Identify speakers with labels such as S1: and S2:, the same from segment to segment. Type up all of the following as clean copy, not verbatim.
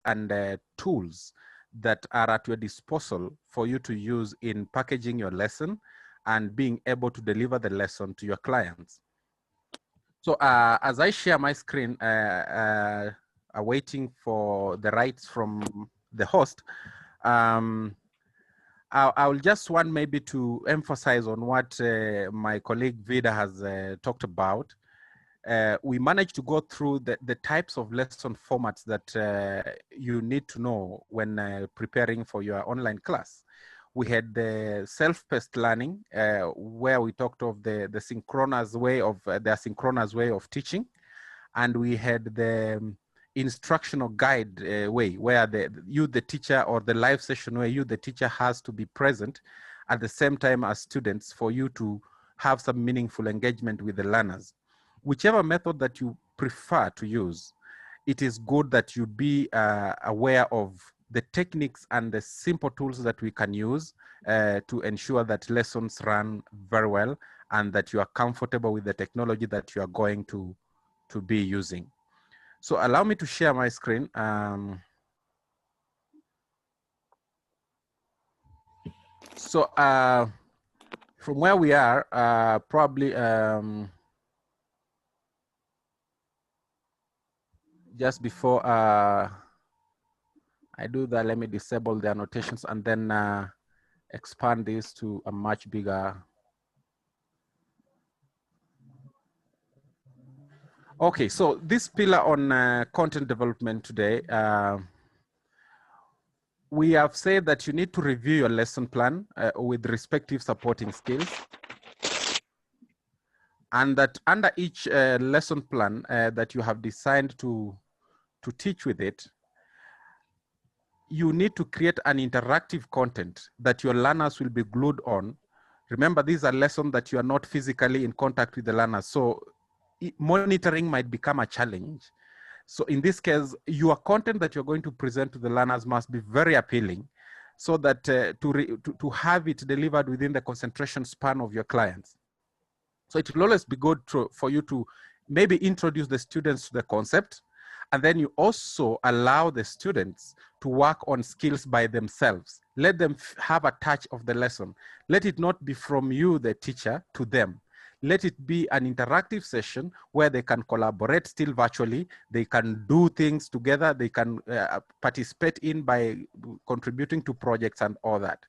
S1: and tools that are at your disposal for you to use in packaging your lesson and being able to deliver the lesson to your clients. So as I share my screen, waiting for the rights from the host, I will just want maybe to emphasize on what my colleague Vida has talked about. We managed to go through the types of lesson formats that you need to know when preparing for your online class. We had the self-paced learning, where we talked of the synchronous way of the asynchronous way of teaching, and we had the instructional guide way, where the teacher, or the live session where the teacher has to be present at the same time as students for you to have some meaningful engagement with the learners. Whichever method that you prefer to use, it is good that you be aware of the techniques and the simple tools that we can use to ensure that lessons run very well and that you are comfortable with the technology that you are going to be using. So allow me to share my screen. So from where we are, probably just before I do that, let me disable the annotations and then expand this to a much bigger. Okay, so this pillar on content development today, we have said that you need to review your lesson plan with respective supporting skills, and that under each lesson plan that you have designed to teach with it, you need to create an interactive content that your learners will be glued on. Remember, these are lessons that you are not physically in contact with the learners, so monitoring might become a challenge. So in this case, your content that you're going to present to the learners must be very appealing, so that to have it delivered within the concentration span of your clients. So it will always be good for you to maybe introduce the students to the concept, and then you also allow the students to work on skills by themselves. Let them have a touch of the lesson. Let it not be from you, the teacher, to them. Let it be an interactive session where they can collaborate still virtually. They can do things together. They can participate in by contributing to projects and all that.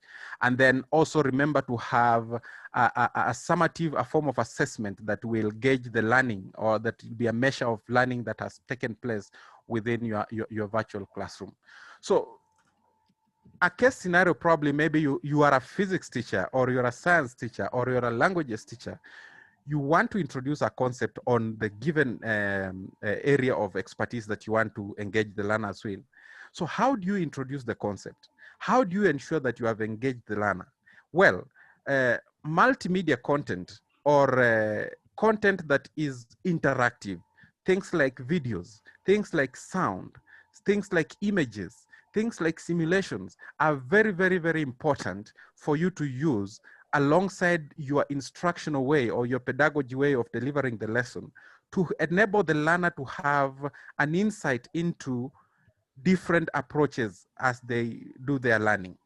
S1: And then also remember to have a summative, a form of assessment that will gauge the learning, or that will be a measure of learning that has taken place within your virtual classroom. So a case scenario, probably maybe you are a physics teacher, or you're a science teacher, or you're a languages teacher. You want to introduce a concept on the given area of expertise that you want to engage the learners with. So how do you introduce the concept? How do you ensure that you have engaged the learner? Well, multimedia content, or content that is interactive, things like videos, things like sound, things like images, things like simulations are very, very, very important for you to use alongside your instructional way or your pedagogy way of delivering the lesson, to enable the learner to have an insight into different approaches as they do their learning.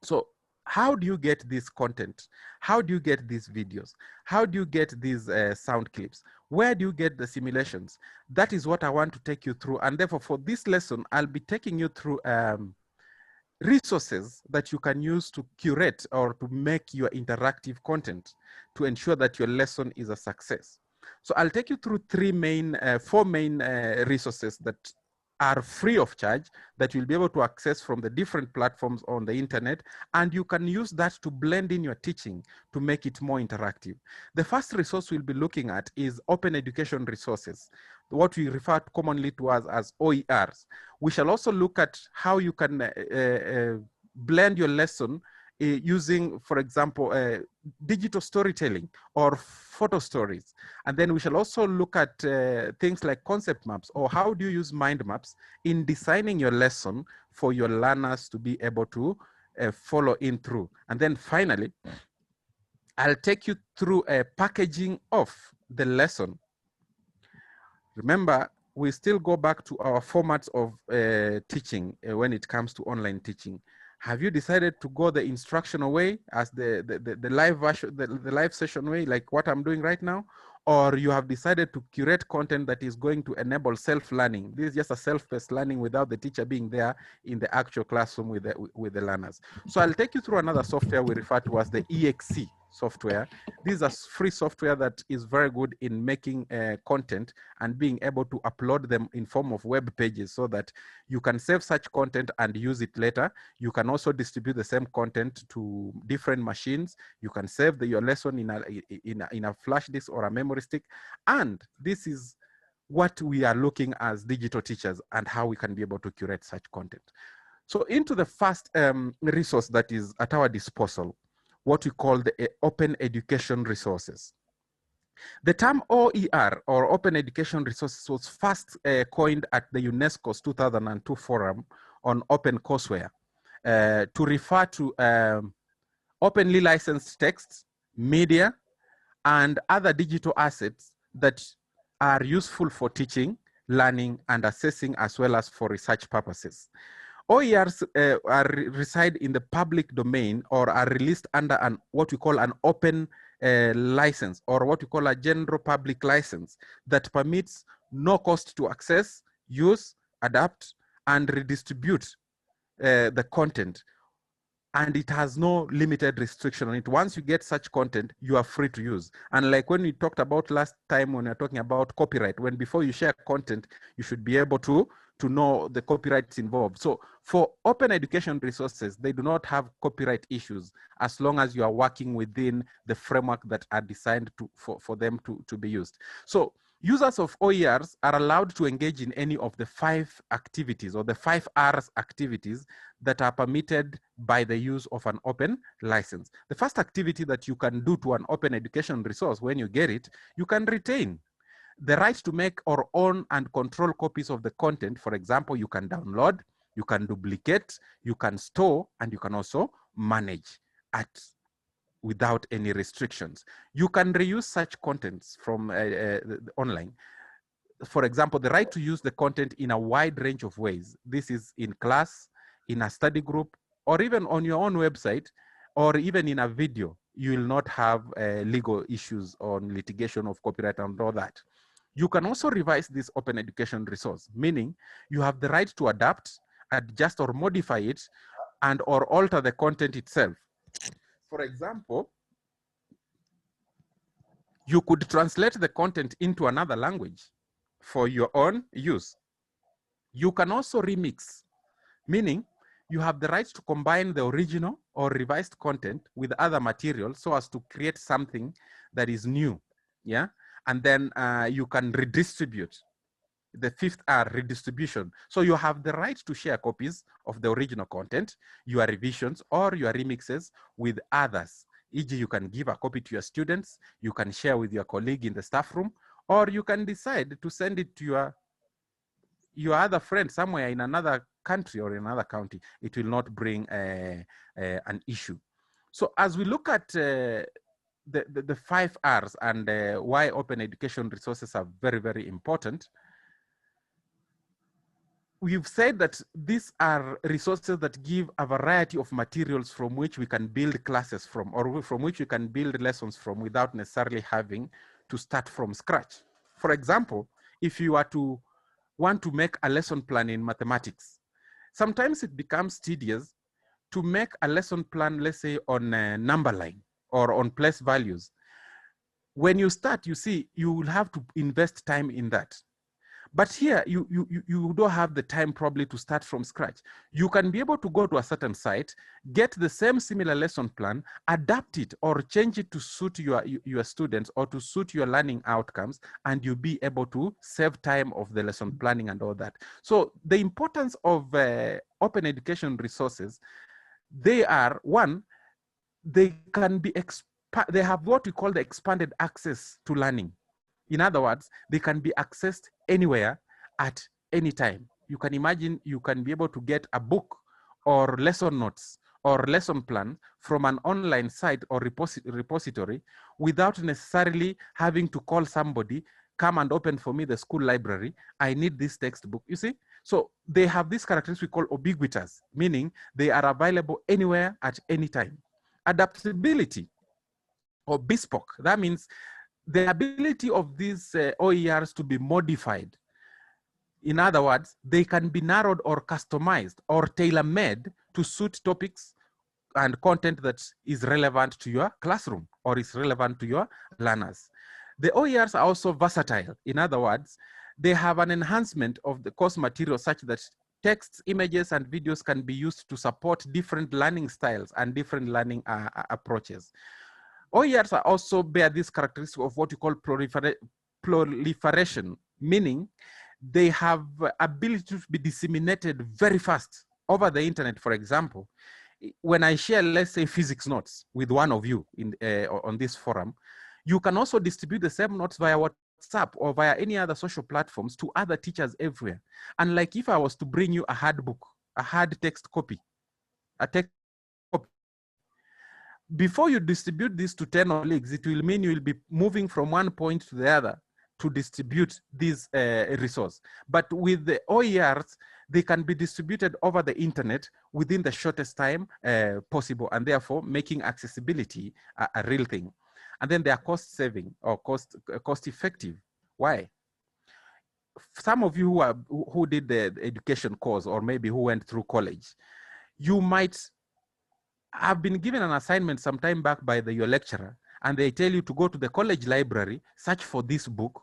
S1: So how do you get this content? How do you get these videos? How do you get these sound clips? Where do you get the simulations? That is what I want to take you through. And therefore, for this lesson, I'll be taking you through resources that you can use to curate or to make your interactive content to ensure that your lesson is a success. So I'll take you through four main resources that are free of charge, that you'll be able to access from the different platforms on the internet, and you can use that to blend in your teaching to make it more interactive. The first resource we'll be looking at is open education resources, what we refer commonly to as OERs. We shall also look at how you can blend your lesson using, for example, digital storytelling or photo stories. And then we shall also look at things like concept maps, or how do you use mind maps in designing your lesson for your learners to be able to follow in through. And then finally, I'll take you through a packaging of the lesson. Remember, we still go back to our formats of teaching when it comes to online teaching. Have you decided to go the instructional way as the live version, the live session way, like what I'm doing right now? Or you have decided to curate content that is going to enable self-learning? This is just a self-paced learning without the teacher being there in the actual classroom with the learners. So I'll take you through another software we refer to as the EXC software. This is a free software that is very good in making content and being able to upload them in form of web pages so that you can save such content and use it later. You can also distribute the same content to different machines. You can save your lesson in a flash disk or a memory stick. And this is what we are looking as digital teachers and how we can be able to curate such content. So into the first resource that is at our disposal, what we call the open education resources. The term OER, or Open Education Resources, was first coined at the UNESCO's 2002 Forum on Open Courseware to refer to openly licensed texts, media, and other digital assets that are useful for teaching, learning, and assessing, as well as for research purposes. OERs reside in the public domain or are released under what we call an open license, or what we call a general public license, that permits no cost to access, use, adapt, and redistribute the content. And it has no limited restriction on it. Once you get such content, you are free to use. And like when we talked about last time when we were talking about copyright, when before you share content, you should be able to know the copyrights involved. So for open education resources, they do not have copyright issues as long as you are working within the framework that are designed for them to be used. So users of OERs are allowed to engage in any of the 5 activities, or the 5 R's activities, that are permitted by the use of an open license. The first activity that you can do to an open education resource when you get it, you can retain the right to make or own and control copies of the content. For example, you can download, you can duplicate, you can store, and you can also manage without any restrictions. You can reuse such contents from online. For example, the right to use the content in a wide range of ways. This is in class, in a study group, or even on your own website, or even in a video. You will not have legal issues on litigation of copyright and all that. You can also revise this open education resource, meaning you have the right to adapt, adjust, or modify it, and or alter the content itself. For example, you could translate the content into another language for your own use. You can also remix, meaning you have the right to combine the original or revised content with other materials so as to create something that is new, yeah? And then you can redistribute. The 5th R, redistribution. So you have the right to share copies of the original content, your revisions, or your remixes with others. E.g., you can give a copy to your students, you can share with your colleague in the staff room, or you can decide to send it to your other friend somewhere in another country or in another county. It will not bring an issue. So as we look at the 5 R's and why open education resources are very, very important, we've said that these are resources that give a variety of materials from which we can build classes from, or from which we can build lessons from, without necessarily having to start from scratch. For example, if you are to want to make a lesson plan in mathematics, sometimes it becomes tedious to make a lesson plan, let's say on a number line or on place values. When you start, you see, you will have to invest time in that. But here, you don't have the time probably to start from scratch. You can be able to go to a certain site, get the same similar lesson plan, adapt it or change it to suit your students or to suit your learning outcomes, and you'll be able to save time of the lesson planning and all that. So the importance of open education resources, they are, one, they can be they have what we call the expanded access to learning. In other words, they can be accessed anywhere at any time. You can imagine you can be able to get a book or lesson notes or lesson plan from an online site or repository without necessarily having to call somebody, come and open for me the school library, I need this textbook, you see? So they have this characteristic we call ubiquitous, meaning they are available anywhere at any time. Adaptability or bespoke, that means the ability of these OERs to be modified. In other words, they can be narrowed or customized or tailor-made to suit topics and content that is relevant to your classroom or is relevant to your learners. The OERs are also versatile. In other words, they have an enhancement of the course material such that texts, images, and videos can be used to support different learning styles and different learning approaches. OERs are also bear this characteristic of what you call proliferation, meaning they have ability to be disseminated very fast over the internet. For example, when I share, let's say, physics notes with one of you on this forum, you can also distribute the same notes via WhatsApp or via any other social platforms to other teachers everywhere. And like if I was to bring you a hard book, a hard text copy, a text copy, before you distribute this to 10 colleagues, it will mean you will be moving from one point to the other to distribute this resource. But with the OERs, they can be distributed over the internet within the shortest time possible, and therefore making accessibility a real thing. And then they are cost saving or cost effective. Why? Some of you who did the education course, or maybe who went through college, you might have been given an assignment some time back by your lecturer, and they tell you to go to the college library, search for this book.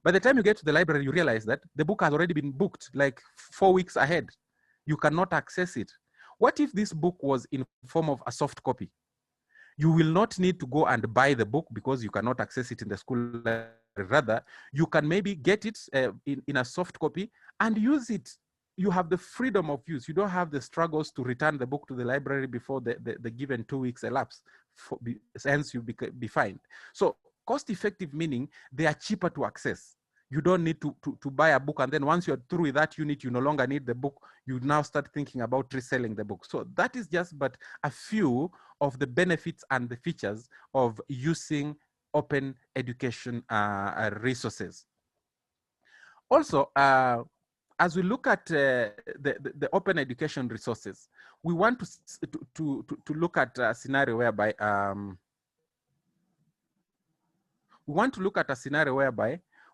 S1: By the time you get to the library, you realize that the book has already been booked like 4 weeks ahead. You cannot access it. What if this book was in form of a soft copy? You will not need to go and buy the book because you cannot access it in the school library. Rather, you can maybe get it in a soft copy and use it. You have the freedom of use. You don't have the struggles to return the book to the library before the given 2 weeks elapse. Hence, you be fined. So cost effective meaning they are cheaper to access. You don't need to buy a book, and then once you're through with that unit, you no longer need the book. You now start thinking about reselling the book. So that is just but a few of the benefits and the features of using open education resources. Also, as we look at the open education resources, we want to look at a scenario whereby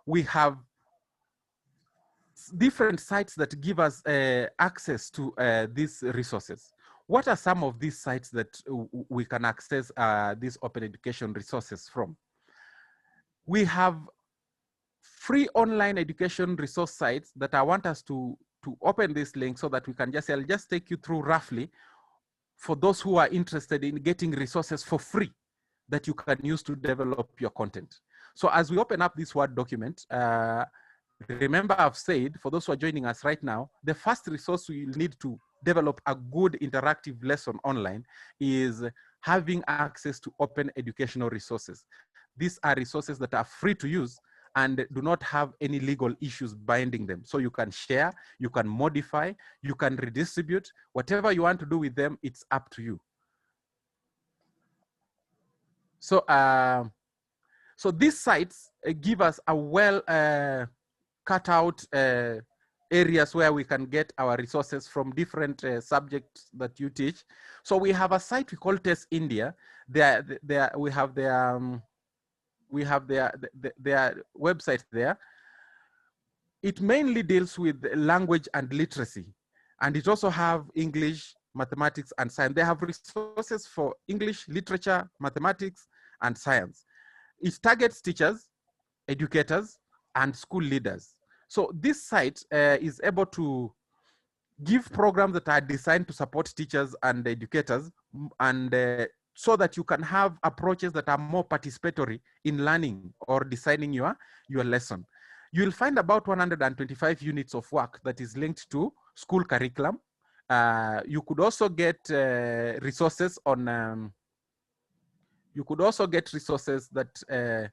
S1: we have different sites that give us access to these resources. What are some of these sites that we can access these open education resources from? We have free online education resource sites that I want us to open this link so that we can I'll just take you through roughly for those who are interested in getting resources for free that you can use to develop your content. So as we open up this Word document, remember I've said, for those who are joining us right now, the first resource we need to develop a good interactive lesson online is having access to open educational resources. These are resources that are free to use and do not have any legal issues binding them. So you can share, you can modify, you can redistribute, whatever you want to do with them, it's up to you. So, so these sites give us a well cut out areas where we can get our resources from different subjects that you teach. So we have a site we call Test India. We have their website there. It mainly deals with language and literacy, and it also have English, mathematics, and science. They have resources for English, literature, mathematics, and science. It targets teachers, educators, and school leaders. So this site is able to give programs that are designed to support teachers and educators, and so that you can have approaches that are more participatory in learning or designing your lesson. You'll find about 125 units of work that is linked to school curriculum. You could also get resources on, you could also get resources that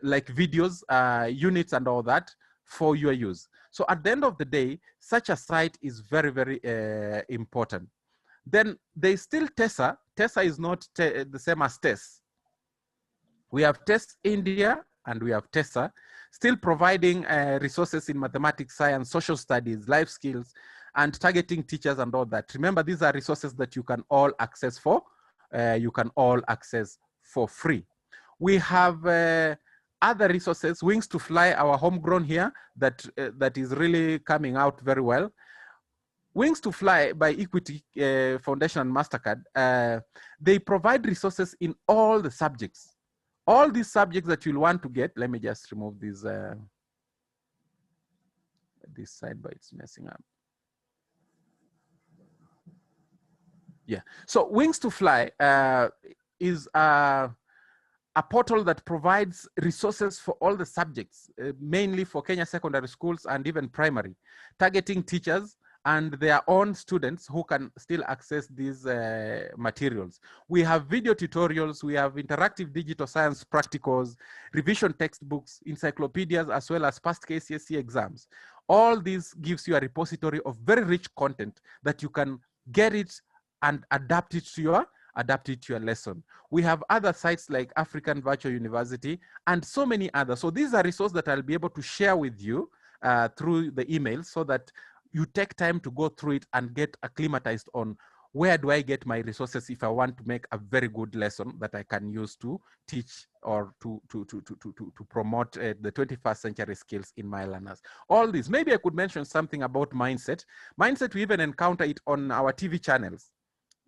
S1: like videos, units, and all that for your use. So at the end of the day, such a site is very, very important. Then there's still TESA. TESA is not the same as TES. We have TES India and we have TESA. still providing resources in mathematics, science, social studies, life skills, and targeting teachers and all that. Remember, these are resources that you can all access for free. We have other resources, Wings to Fly, our homegrown here, that is really coming out very well. Wings to Fly by Equity Foundation and MasterCard, they provide resources in all the subjects. All these subjects that you'll want to get, let me just remove this sidebar, it's messing up. Yeah, so Wings to Fly is a portal that provides resources for all the subjects, mainly for Kenya secondary schools and even primary, targeting teachers and their own students who can still access these materials. We have video tutorials, we have interactive digital science practicals, revision textbooks, encyclopedias, as well as past KCSE exams. All this gives you a repository of very rich content that you can get it and adapt it to your lesson. We have other sites like African Virtual University and so many others. So these are resources that I'll be able to share with you through the email so that you take time to go through it and get acclimatized on where do I get my resources if I want to make a very good lesson that I can use to teach or to promote the 21st century skills in my learners. All this, maybe I could mention something about mindset. Mindset, we even encounter it on our TV channels.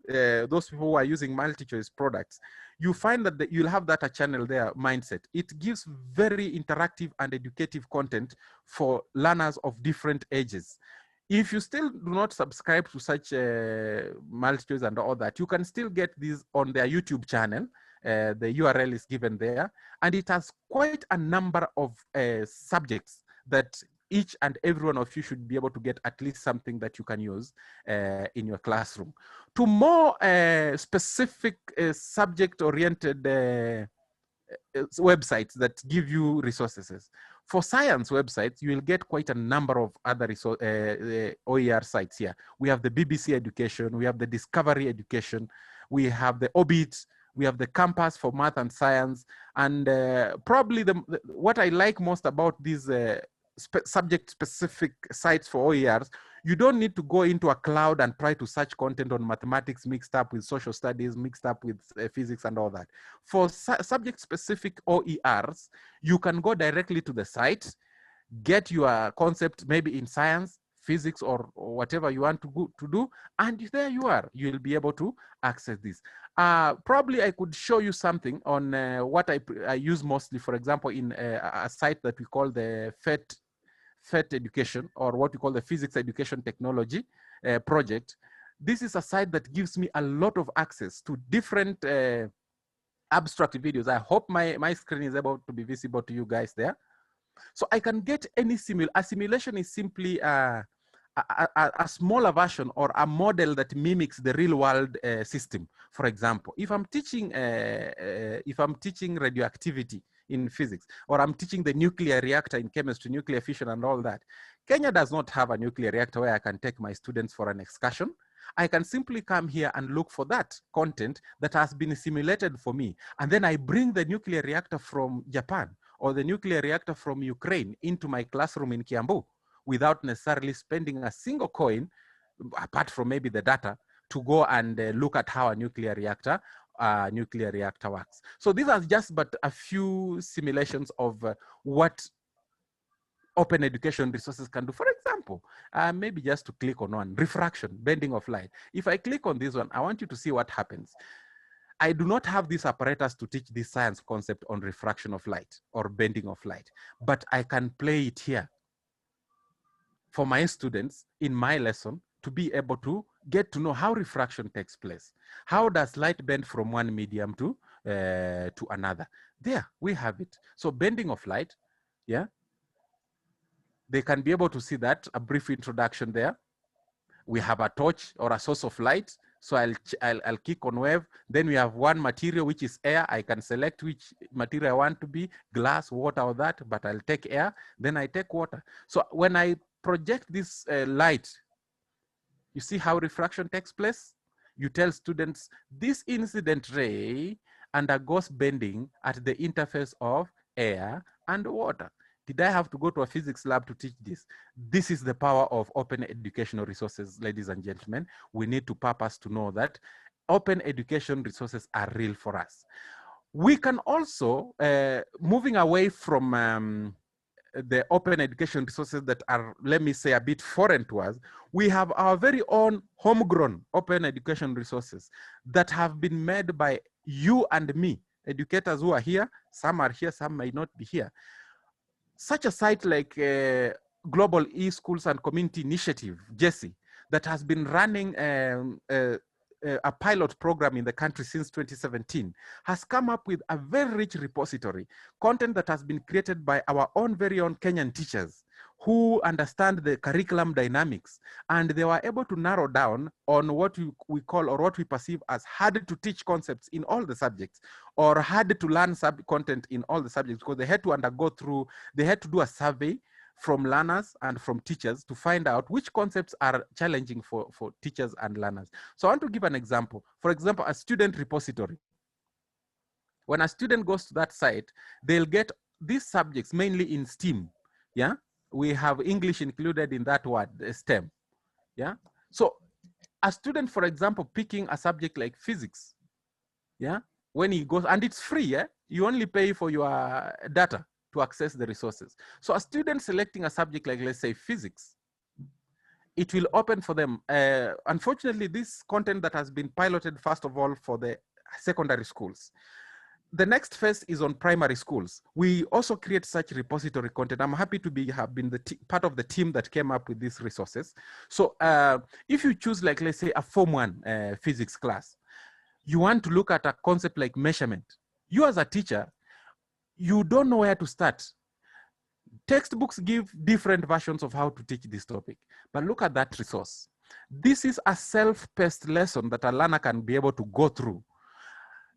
S1: Those people who are using multi-choice products, you find that you'll have that a channel there, Mindset. It gives very interactive and educative content for learners of different ages. If you still do not subscribe to such multi-choice and all that, you can still get these on their YouTube channel. The URL is given there, and it has quite a number of subjects that each and every one of you should be able to get at least something that you can use in your classroom. To more specific subject-oriented websites that give you resources. For science websites, you will get quite a number of other OER sites here. We have the BBC Education, we have the Discovery Education, we have the Orbit, we have the Campus for Math and Science, and probably what I like most about these subject-specific sites for OERs, you don't need to go into a cloud and try to search content on mathematics mixed up with social studies, mixed up with physics and all that. For subject-specific OERs, you can go directly to the site, get your concept maybe in science, physics, or whatever you want to do, and there you are. You'll be able to access this. Probably I could show you something on what I use mostly, for example, in a site that we call the FET Education, or what we call the Physics Education Technology project. This is a site that gives me a lot of access to different abstract videos. I hope my screen is able to be visible to you guys there. So I can get any a simulation is simply a smaller version or a model that mimics the real world system. For example, if I'm teaching radioactivity in physics, or I'm teaching the nuclear reactor in chemistry, nuclear fission and all that, Kenya does not have a nuclear reactor where I can take my students for an excursion. I can simply come here and look for that content that has been simulated for me. And then I bring the nuclear reactor from Japan or the nuclear reactor from Ukraine into my classroom in Kiambu without necessarily spending a single coin, apart from maybe the data, to go and look at how a nuclear reactor works. So these are just but a few simulations of what open education resources can do. For example, maybe just to click on one, refraction, bending of light. If I click on this one, I want you to see what happens. I do not have this apparatus to teach this science concept on refraction of light or bending of light, but I can play it here for my students in my lesson to be able to get to know how refraction takes place. How does light bend from one medium to another? There, we have it. So bending of light, yeah. They can be able to see that, a brief introduction there. We have a torch or a source of light. So I'll click on wave. Then we have one material, which is air. I can select which material I want to be, glass, water, or that, but I'll take air. Then I take water. So when I project this light, you see how refraction takes place? You tell students, this incident ray undergoes bending at the interface of air and water. Did I have to go to a physics lab to teach this? This is the power of open educational resources, ladies and gentlemen. We need to purpose to know that open education resources are real for us. We can also, moving away from the open education resources that are, let me say, a bit foreign to us, we have our very own homegrown open education resources that have been made by you and me, educators who are here. Some are here, some may not be here. Such a site like Global eSchools and Community Initiative, JESI, that has been running a pilot program in the country since 2017, has come up with a very rich repository, content that has been created by our own very own Kenyan teachers who understand the curriculum dynamics, and they were able to narrow down on what we call, or what we perceive as, hard to teach concepts in all the subjects, or hard to learn content in all the subjects, because they had to they had to do a survey from learners and from teachers to find out which concepts are challenging for teachers and learners. So I want to give an example. For example, a student repository. When a student goes to that site, they'll get these subjects mainly in STEAM. Yeah, we have English included in that word, STEM. Yeah, so a student, for example, picking a subject like physics. Yeah, when he goes, and it's free. Yeah, you only pay for your data to access the resources. So a student selecting a subject like, let's say, physics, it will open for them. Unfortunately, this content that has been piloted, first of all, for the secondary schools. The next phase is on primary schools. We also create such repository content. I'm happy to have been part of the team that came up with these resources. So if you choose, like, let's say, a Form 1 physics class, you want to look at a concept like measurement. You as a teacher, you don't know where to start. Textbooks give different versions of how to teach this topic, but look at that resource. This is a self-paced lesson that a learner can be able to go through.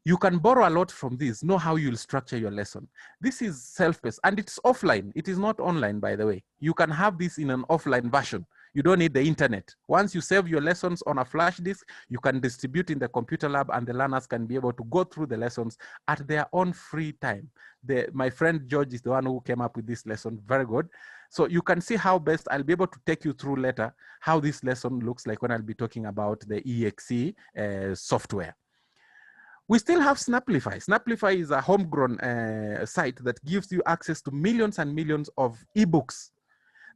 S1: You can borrow a lot from this, know how you'll structure your lesson. This is self-paced, and it's offline. It is not online, by the way. You can have this in an offline version. You don't need the internet. Once you save your lessons on a flash disk, you can distribute in the computer lab, and the learners can be able to go through the lessons at their own free time. My friend George is the one who came up with this lesson. Very good. So you can see how best I'll be able to take you through later how this lesson looks like when I'll be talking about the EXE software. We still have Snaplify. Snaplify is a homegrown site that gives you access to millions and millions of ebooks.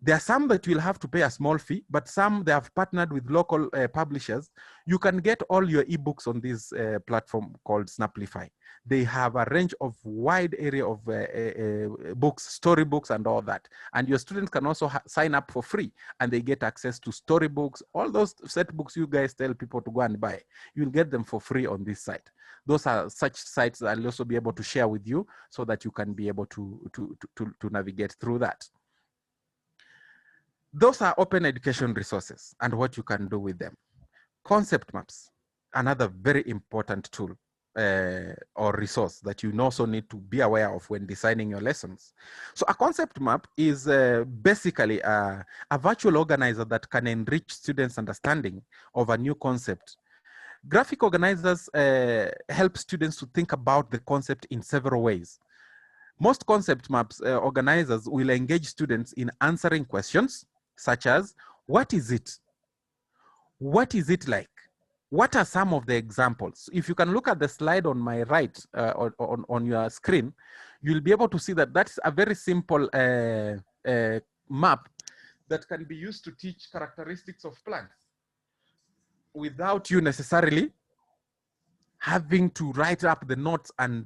S1: There are some that you'll have to pay a small fee, but some they have partnered with local publishers. You can get all your ebooks on this platform called Snaplify. They have a range of wide area of books, storybooks and all that. And your students can also sign up for free, and they get access to storybooks, all those set books you guys tell people to go and buy. You'll get them for free on this site. Those are such sites that I'll also be able to share with you so that you can be able to navigate through that. Those are open education resources and what you can do with them. Concept maps, another very important tool or resource that you also need to be aware of when designing your lessons. So a concept map is basically a virtual organizer that can enrich students' understanding of a new concept. Graphic organizers help students to think about the concept in several ways. Most concept maps organizers will engage students in answering questions such as, what is it? What is it like? What are some of the examples? If you can look at the slide on my right on your screen, you'll be able to see that that's a very simple map that can be used to teach characteristics of plants without you necessarily having to write up the notes and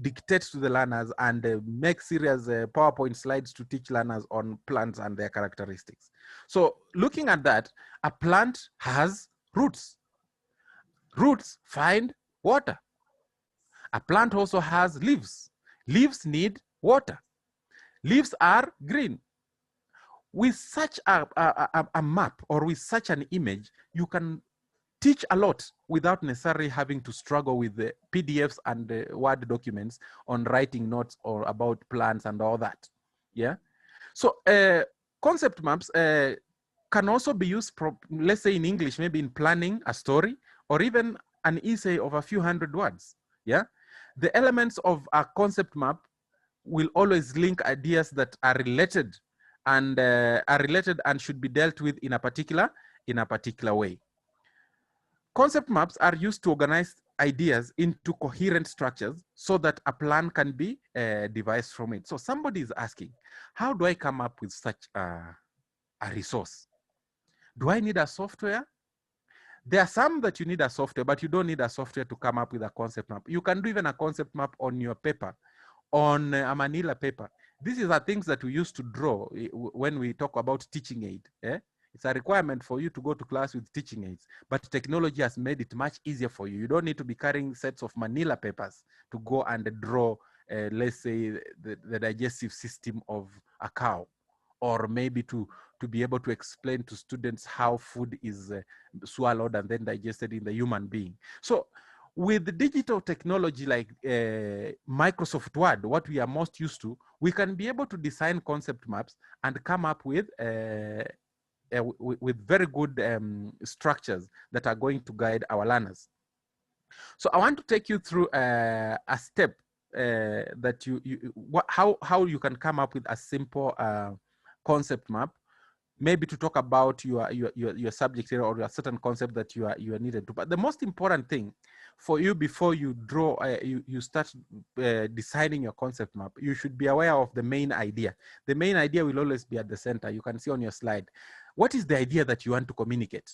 S1: dictate to the learners and make serious PowerPoint slides to teach learners on plants and their characteristics. So looking at that, a plant has roots. Roots find water. A plant also has leaves. Leaves need water. Leaves are green. With such a map or with such an image, you can teach a lot without necessarily having to struggle with the PDFs and the Word documents on writing notes or about plants and all that. Yeah. So concept maps can also be used, let's say in English, maybe in planning a story or even an essay of a few hundred words. Yeah. The elements of a concept map will always link ideas that are related and should be dealt with in a particular way. Concept maps are used to organize ideas into coherent structures so that a plan can be devised from it. So somebody is asking, how do I come up with such a resource? Do I need a software? There are some that you need a software, but you don't need a software to come up with a concept map. You can do even a concept map on your paper, on a manila paper. These are things that we used to draw when we talk about teaching aid. It's a requirement for you to go to class with teaching aids, but technology has made it much easier for you. You don't need to be carrying sets of manila papers to go and draw, let's say, the digestive system of a cow, or maybe to be able to explain to students how food is swallowed and then digested in the human being. So with digital technology like Microsoft Word, what we are most used to, we can be able to design concept maps and come up with very good structures that are going to guide our learners. So I want to take you through a step that how you can come up with a simple concept map, maybe to talk about your subject area or a certain concept that you are needed to. But the most important thing for you before you draw, you start designing your concept map, you should be aware of the main idea. The main idea will always be at the center. You can see on your slide, what is the idea that you want to communicate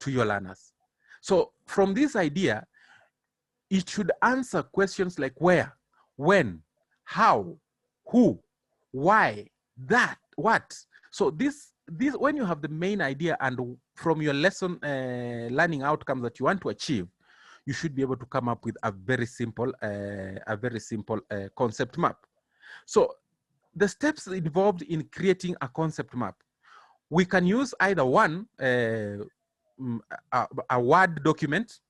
S1: to your learners? So from this idea, it should answer questions like where, when, how, who, why, that, what. So this when you have the main idea and from your lesson learning outcomes that you want to achieve, you should be able to come up with a very simple concept map. So the steps involved in creating a concept map, we can use either one, a Word document,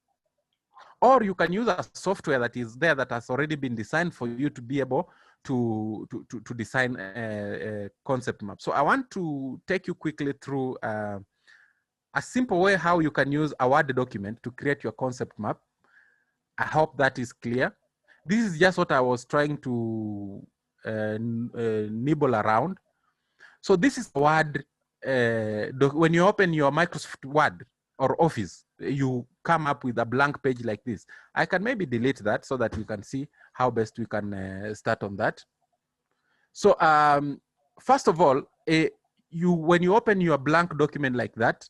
S1: or you can use a software that is there that has already been designed for you to be able to design a concept map. So I want to take you quickly through a simple way how you can use a Word document to create your concept map. I hope that is clear. This is just what I was trying to nibble around. So this is a Word. When you open your Microsoft Word or Office, you come up with a blank page like this. I can maybe delete that so that you can see how best we can start on that. So first of all, when you open your blank document like that,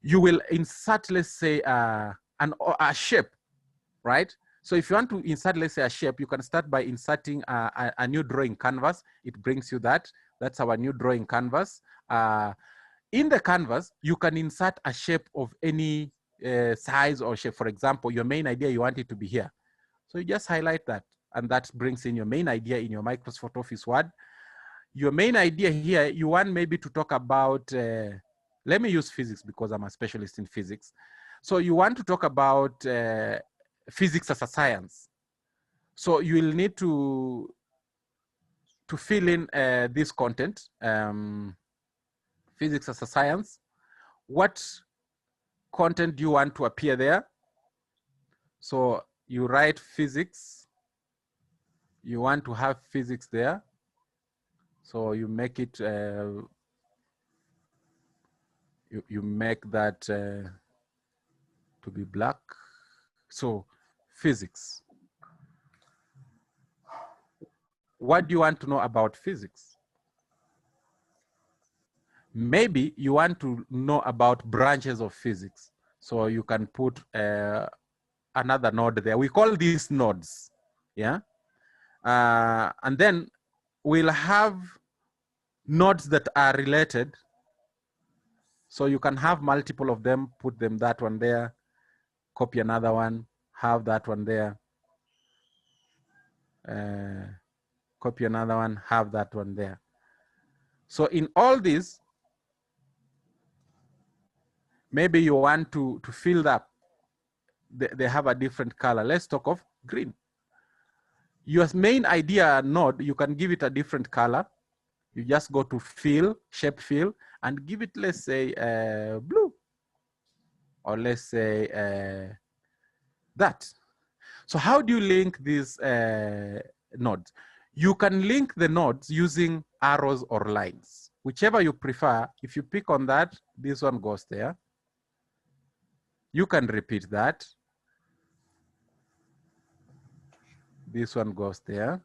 S1: you will insert, let's say, a shape, right? So if you want to insert, let's say, a shape, you can start by inserting a new drawing canvas. It brings you that. That's our new drawing canvas. In the canvas, you can insert a shape of any size or shape. For example, your main idea, you want it to be here. So you just highlight that, and that brings in your main idea in your Microsoft Office Word. Your main idea here, you want maybe to talk about, let me use physics because I'm a specialist in physics. So you want to talk about physics as a science. So you will need to fill in this content, physics as a science. What content do you want to appear there? So you write physics. You want to have physics there. So you make it, you make that to be black. So physics. What do you want to know about physics? Maybe you want to know about branches of physics. So you can put another node there. We call these nodes, yeah? And then we'll have nodes that are related. So you can have multiple of them, put them that one there, copy another one, have that one there, copy another one, have that one there. So in all these, maybe you want to fill up, they have a different color. Let's talk of green. Your main idea node, you can give it a different color. You just go to fill, shape fill, and give it, let's say, blue. Or let's say that. So how do you link these nodes? You can link the nodes using arrows or lines, whichever you prefer. If you pick on that, this one goes there. You can repeat that. This one goes there.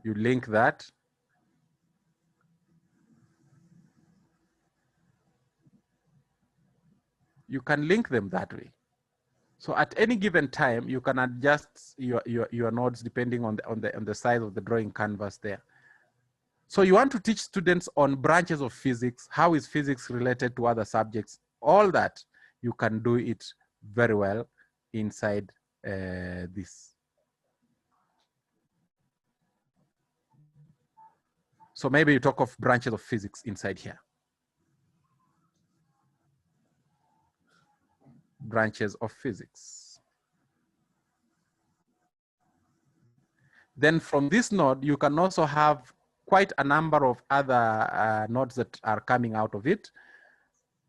S1: You link that. You can link them that way. So at any given time, you can adjust your nodes depending on the size of the drawing canvas there. So you want to teach students on branches of physics. How is physics related to other subjects? All that, you can do it very well inside this. So maybe you talk of branches of physics inside here. Branches of physics. Then from this node, you can also have quite a number of other nodes that are coming out of it.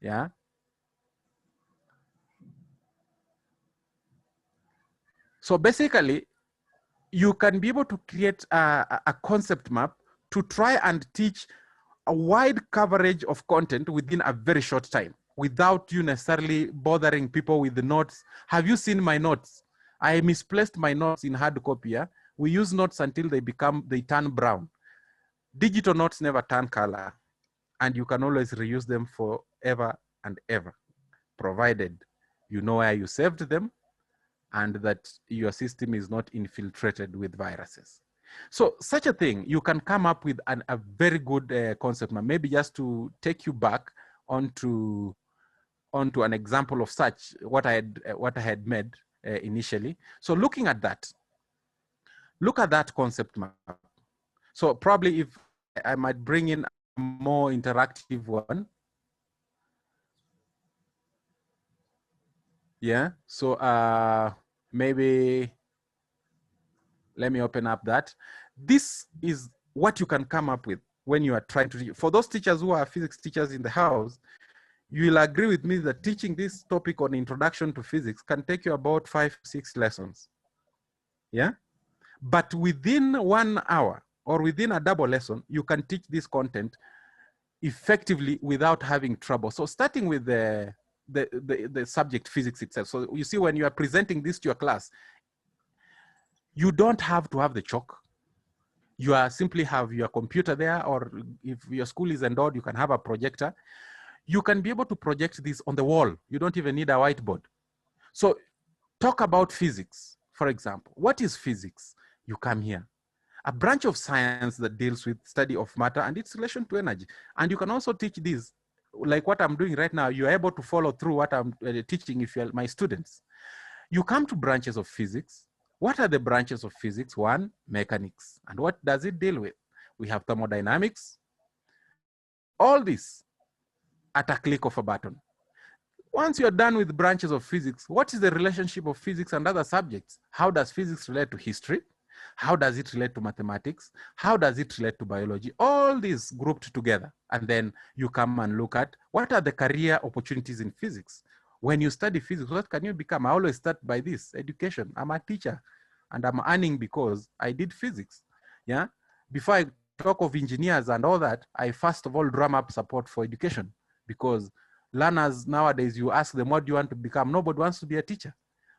S1: Yeah. So basically, you can be able to create a concept map to try and teach a wide coverage of content within a very short time without you necessarily bothering people with the notes. Have you seen my notes? I misplaced my notes in hard copy. Yeah? We use notes until they turn brown. Digital notes never turn color, and you can always reuse them forever and ever, provided you know where you saved them and that your system is not infiltrated with viruses. So such a thing, you can come up with a very good concept map. Maybe just to take you back onto an example of such, what I had made initially. So looking at that, look at that concept map. So probably if I might bring in a more interactive one. Yeah, so maybe let me open up that. This is what you can come up with when you are trying to teach. For those teachers who are physics teachers in the house, you will agree with me that teaching this topic on introduction to physics can take you about 5-6 lessons. Yeah, but within 1 hour or within a double lesson, you can teach this content effectively without having trouble. So starting with the subject physics itself. So you see, when you are presenting this to your class, you don't have to have the chalk. You are simply have your computer there, or if your school is endowed, you can have a projector. You can be able to project this on the wall. You don't even need a whiteboard. So talk about physics, for example. What is physics? You come here. A branch of science that deals with study of matter and its relation to energy. And you can also teach this, like what I'm doing right now. You're able to follow through what I'm teaching if you're my students. You come to branches of physics. What are the branches of physics? One, mechanics. And what does it deal with? We have thermodynamics. All this at a click of a button. Once you're done with branches of physics, what is the relationship of physics and other subjects? How does physics relate to history? How does it relate to mathematics? How does it relate to biology? All these grouped together. And then you come and look at what are the career opportunities in physics. When you study physics, what can you become? I always start by this, education. I'm a teacher and I'm earning because I did physics. Yeah. Before I talk of engineers and all that, I first of all drum up support for education, because learners nowadays, you ask them, what do you want to become? Nobody wants to be a teacher.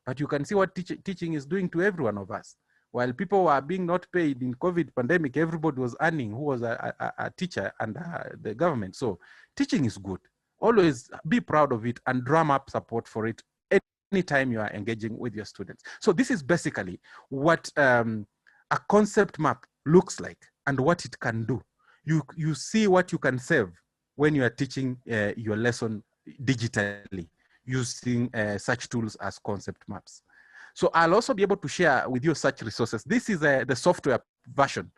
S1: But you can see what teaching is doing to every one of us. While people were being not paid in COVID pandemic, everybody was earning who was a teacher and the government. So teaching is good. Always be proud of it and drum up support for it anytime you are engaging with your students. So this is basically what a concept map looks like and what it can do. You see what you can save when you are teaching your lesson digitally using such tools as concept maps. So I'll also be able to share with you such resources. This is the software version.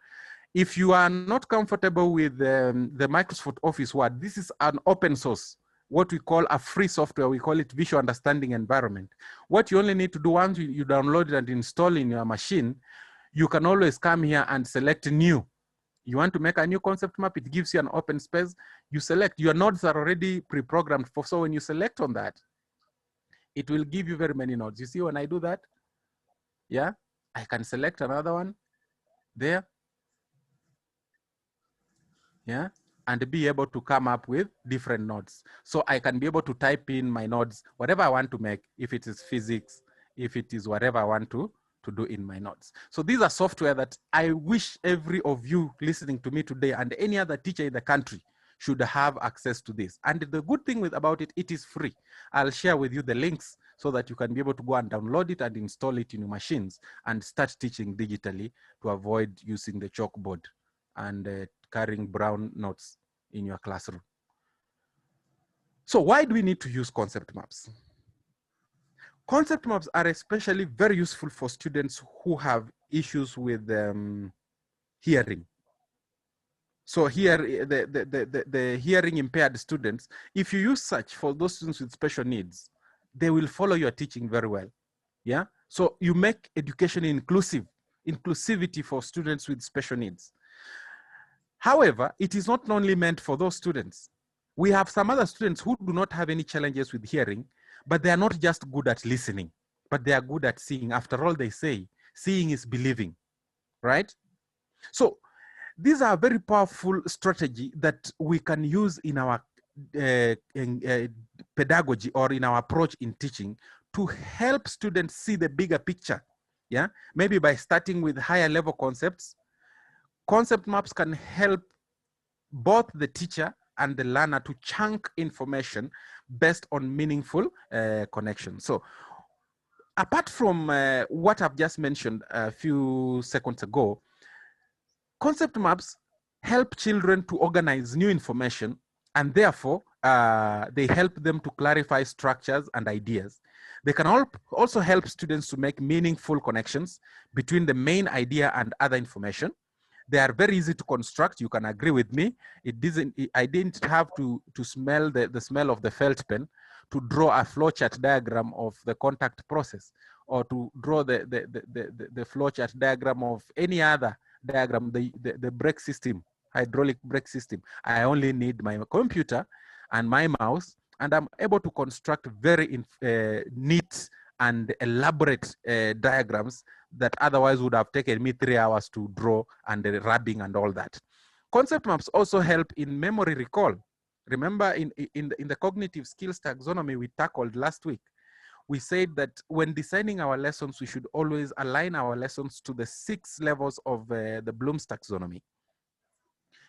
S1: If you are not comfortable with the Microsoft Office Word, this is an open source, what we call a free software. We call it Visual Understanding Environment. What you only need to do once you download it and install in your machine, you can always come here and select new. You want to make a new concept map, it gives you an open space. You select, your nodes are already pre-programmed for, so when you select on that, it will give you very many nodes. You see when I do that, yeah, I can select another one there, yeah, and be able to come up with different nodes. So I can be able to type in my nodes, whatever I want to make, if it is physics, if it is whatever I want to do in my nodes. So these are software that I wish every of you listening to me today and any other teacher in the country should have access to this. And the good thing about it, it is free. I'll share with you the links so that you can be able to go and download it and install it in your machines and start teaching digitally to avoid using the chalkboard and carrying brown notes in your classroom. So why do we need to use concept maps? Concept maps are especially very useful for students who have issues with hearing. So here, the hearing impaired students, if you use such for those students with special needs, they will follow your teaching very well. Yeah. So you make education inclusive, inclusivity for students with special needs. However, it is not only meant for those students. We have some other students who do not have any challenges with hearing, but they are not just good at listening, but they are good at seeing. After all, they say, seeing is believing, right? So these are very powerful strategy that we can use in our pedagogy or in our approach in teaching to help students see the bigger picture. Yeah, maybe by starting with higher level concepts. Concept maps can help both the teacher and the learner to chunk information based on meaningful connections. So apart from what I've just mentioned a few seconds ago, concept maps help children to organize new information, and therefore they help them to clarify structures and ideas. They can also help students to make meaningful connections between the main idea and other information. They are very easy to construct. You can agree with me. I didn't have to smell the smell of the felt pen to draw a flowchart diagram of the contact process, or to draw the flowchart diagram of any other diagram, the brake system, hydraulic brake system. I only need my computer and my mouse, and I'm able to construct very neat and elaborate diagrams that otherwise would have taken me 3 hours to draw, and the rubbing and all that. Concept maps also help in memory recall. Remember in the cognitive skills taxonomy we tackled last week, we said that when designing our lessons, we should always align our lessons to the 6 levels of the Bloom's taxonomy.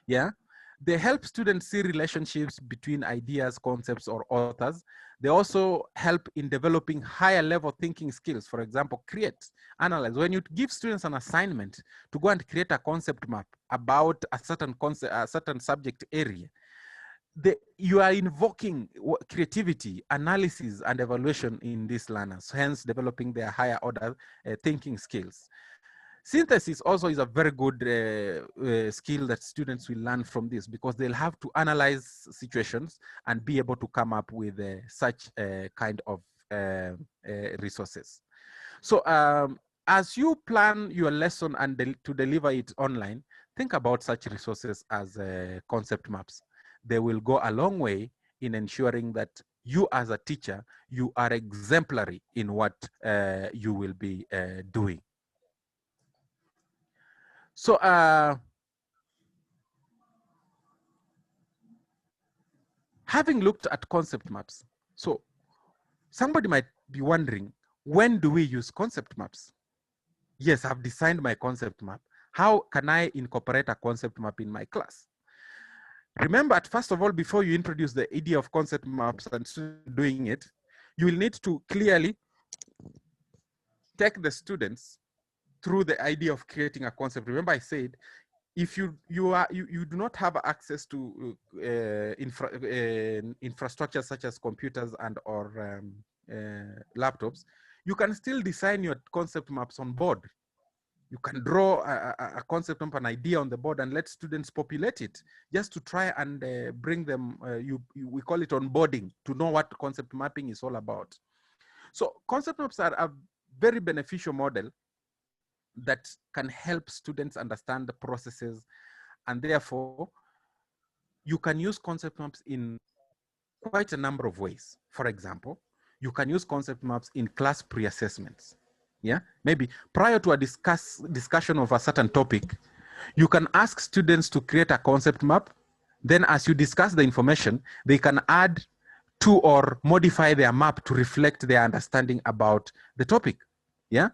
S1: Yeah, they help students see relationships between ideas, concepts, or authors. They also help in developing higher level thinking skills. For example, create, analyze. When you give students an assignment to go and create a concept map about a certain concept, a certain subject area, you are invoking creativity, analysis, and evaluation in these learners, hence developing their higher order thinking skills. Synthesis also is a very good skill that students will learn from this, because they'll have to analyze situations and be able to come up with such kind of resources. So as you plan your lesson and to deliver it online, think about such resources as concept maps. They will go a long way in ensuring that you as a teacher, you are exemplary in what you will be doing. So having looked at concept maps, so somebody might be wondering, when do we use concept maps? Yes, I've designed my concept map. How can I incorporate a concept map in my class? Remember, first of all, before you introduce the idea of concept maps and doing it, you will need to clearly take the students through the idea of creating a concept. Remember, I said, if you do not have access to infrastructure such as computers and or laptops, you can still design your concept maps on board. You can draw a concept map, an idea on the board, and let students populate it just to try and bring them, we call it onboarding, to know what concept mapping is all about. So concept maps are a very beneficial model that can help students understand the processes, and therefore you can use concept maps in quite a number of ways. For example, you can use concept maps in class pre-assessments. Yeah, maybe prior to a discussion of a certain topic, you can ask students to create a concept map. Then as you discuss the information, they can add to or modify their map to reflect their understanding about the topic. Yeah,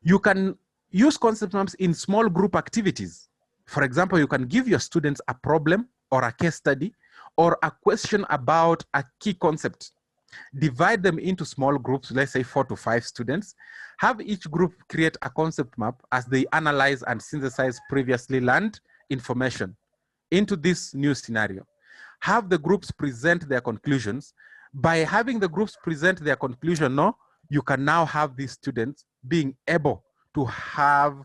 S1: you can use concept maps in small group activities. For example, you can give your students a problem or a case study or a question about a key concept. Divide them into small groups, let's say 4 to 5 students. Have each group create a concept map as they analyze and synthesize previously learned information into this new scenario. Have the groups present their conclusions. By having the groups present their conclusion, you can now have these students being able to have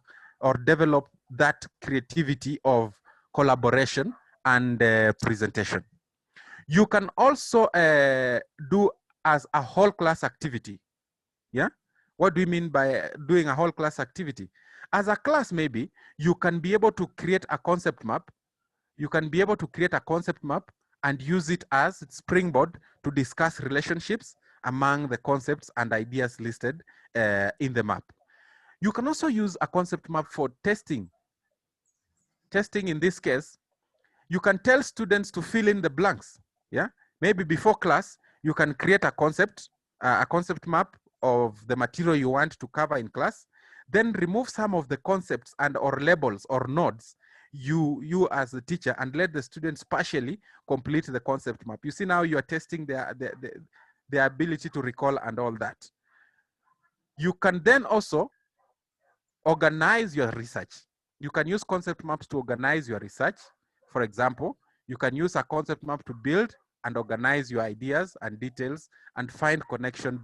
S1: or develop that creativity of collaboration and presentation. You can also do as a whole class activity. Yeah, what do you mean by doing a whole class activity? As a class, maybe you can be able to create a concept map. You can be able to create a concept map and use it as its springboard to discuss relationships among the concepts and ideas listed in the map. You can also use a concept map for testing. Testing in this case, you can tell students to fill in the blanks. Yeah, maybe before class, you can create a concept map of the material you want to cover in class, then remove some of the concepts and or labels or nodes you as the teacher, and let the students partially complete the concept map. You see, now you are testing their ability to recall and all that. You can then also organize your research. You can use concept maps to organize your research. For example, you can use a concept map to build and organize your ideas and details and find connections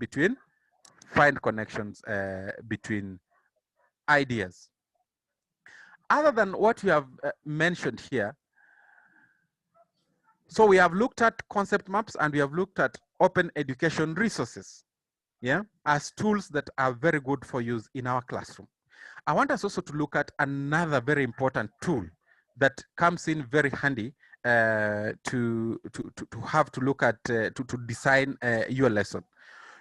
S1: between ideas. Other than what we have mentioned here, so we have looked at concept maps and we have looked at open education resources, yeah, as tools that are very good for use in our classroom. I want us also to look at another very important tool that comes in very handy to have to look at to design your lesson.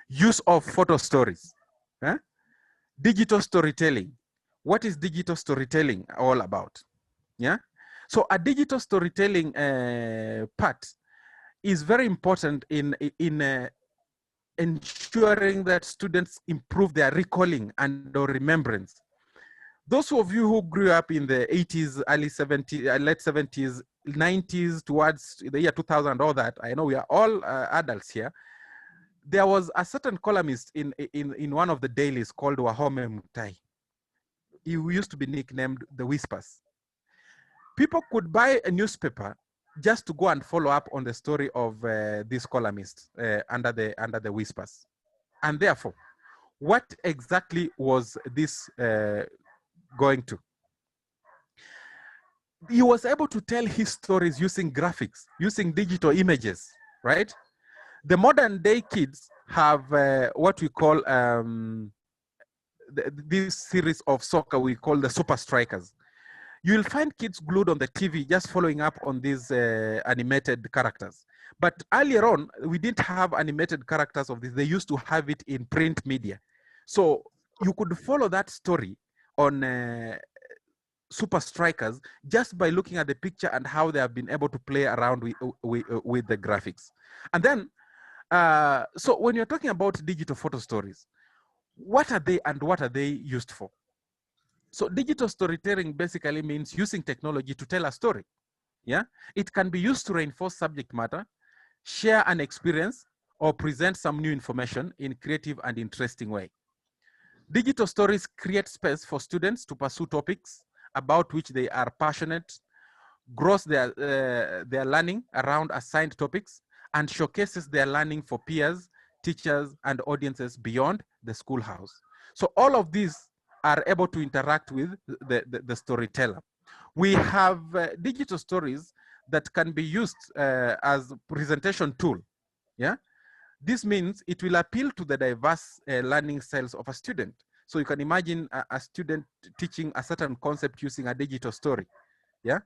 S1: Use of photo stories. Digital storytelling. What is digital storytelling all about? Yeah. So a digital storytelling part is very important in ensuring that students improve their recalling and or remembrance. Those of you who grew up in the 80s, early 70s, late 70s, 90s, towards the year 2000, all that, I know we are all adults here. There was a certain columnist in one of the dailies called Wahome Mutai. He used to be nicknamed the Whispers. People could buy a newspaper just to go and follow up on the story of this columnist under the Whispers. And therefore, what exactly was this going to? He was able to tell his stories using graphics, using digital images, right? The modern day kids have what we call this series of soccer we call the super strikers. You'll find kids glued on the TV just following up on these animated characters. But earlier on, we didn't have animated characters of this. They used to have it in print media. So you could follow that story on super strikers just by looking at the picture and how they have been able to play around with the graphics. And then, so when you're talking about digital photo stories, what are they and what are they used for? So digital storytelling basically means using technology to tell a story. Yeah, it can be used to reinforce subject matter, share an experience, or present some new information in creative and interesting way. Digital stories create space for students to pursue topics about which they are passionate, grows their learning around assigned topics, and showcases their learning for peers, teachers, and audiences beyond the schoolhouse. So all of these are able to interact with the storyteller. We have digital stories that can be used as a presentation tool. Yeah, this means it will appeal to the diverse learning styles of a student. So you can imagine a student teaching a certain concept using a digital story. Yeah,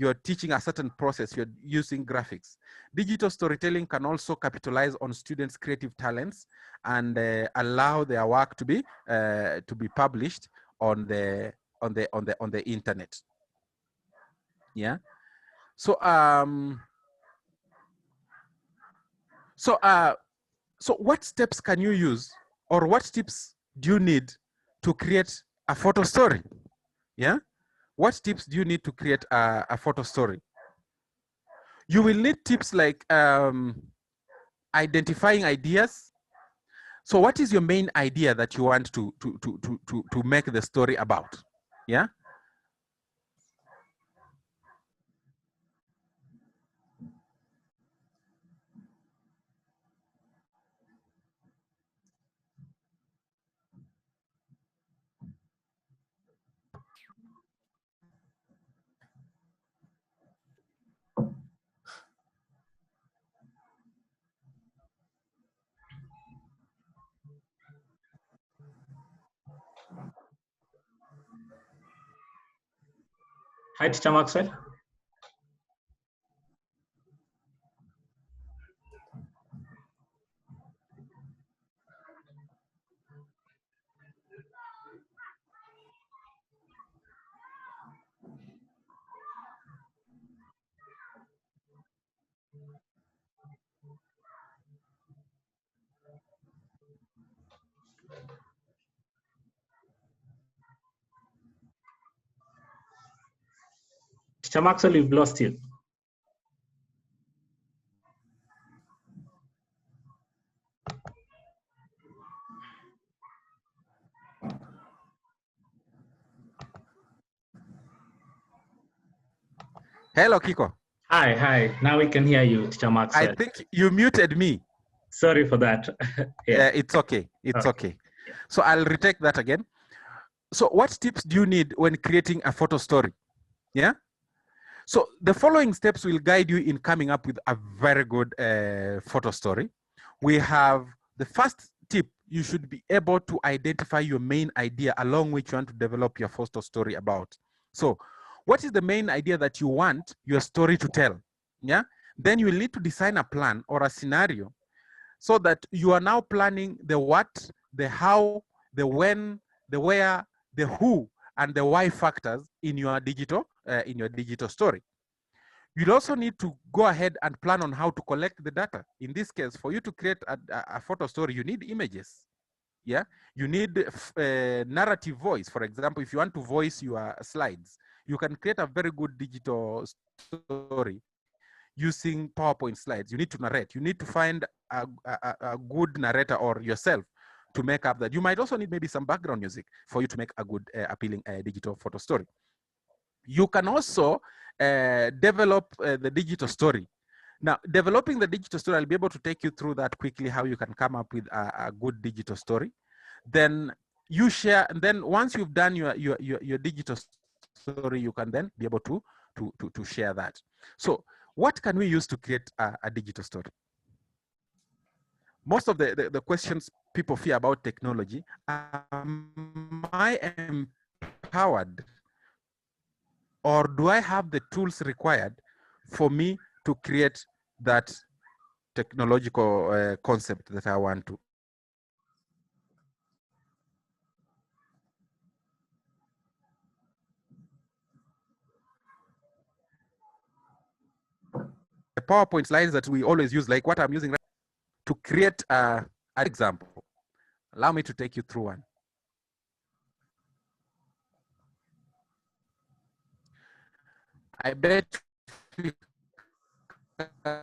S1: you're teaching a certain process, you're using graphics. Digital storytelling can also capitalize on students' creative talents and allow their work to be published on the internet. Yeah. So so what steps can you use, or what tips do you need to create a photo story? Yeah. What tips do you need to create a photo story? You will need tips like identifying ideas. So what is your main idea that you want to make the story about? Yeah.
S2: Hi, Teacher Maxwell. Teacher Maxwell, we've lost you.
S1: Hello, Kiko.
S2: Hi. Now we can hear you, Teacher Maxwell.
S1: I think you muted me.
S2: Sorry for that.
S1: Yeah. It's okay. It's okay. So I'll retake that again. So what tips do you need when creating a photo story? Yeah. So the following steps will guide you in coming up with a very good photo story. We have the first tip: you should be able to identify your main idea along which you want to develop your photo story about. So what is the main idea that you want your story to tell? Yeah. Then you will need to design a plan or a scenario so that you are now planning the what, the how, the when, the where, the who, and the why factors in your digital story. You'll also need to go ahead and plan on how to collect the data. In this case, for you to create a photo story, you need images. Yeah, you need narrative voice. For example, if you want to voice your slides, you can create a very good digital story using PowerPoint slides. You need to narrate. You need to find a good narrator or yourself to make up that. You might also need maybe some background music for you to make a good, appealing digital photo story. You can also develop the digital story. Now, developing the digital story, I'll be able to take you through that quickly, how you can come up with a good digital story. Then you share, and then once you've done your digital story, you can then be able to share that. So what can we use to create a digital story? Most of the questions people fear about technology: am I empowered, or do I have the tools required for me to create that technological concept that I want to? The PowerPoint slides that we always use, like what I'm using to create an example. Allow me to take you through one. I bet we can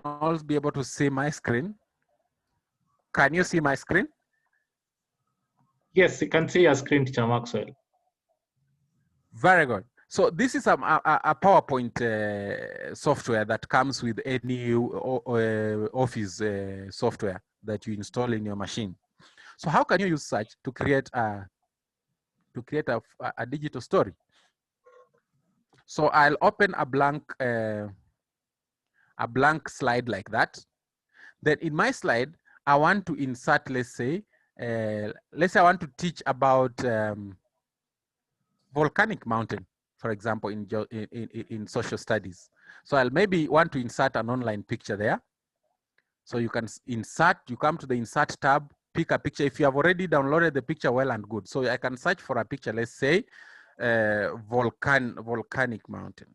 S1: all be able to see my screen. Can you see my screen?
S2: Yes, you can see your screen, Teacher Maxwell.
S1: Very good. So this is a PowerPoint software that comes with any Office software that you install in your machine. So how can you use such to create a digital story? So I'll open a blank slide like that. Then in my slide, I want to insert, let's say I want to teach about volcanic mountain, for example, in social studies. So I'll maybe want to insert an online picture there. So you can insert, you come to the insert tab, pick a picture. If you have already downloaded the picture, well and good. So I can search for a picture, let's say volcanic mountain.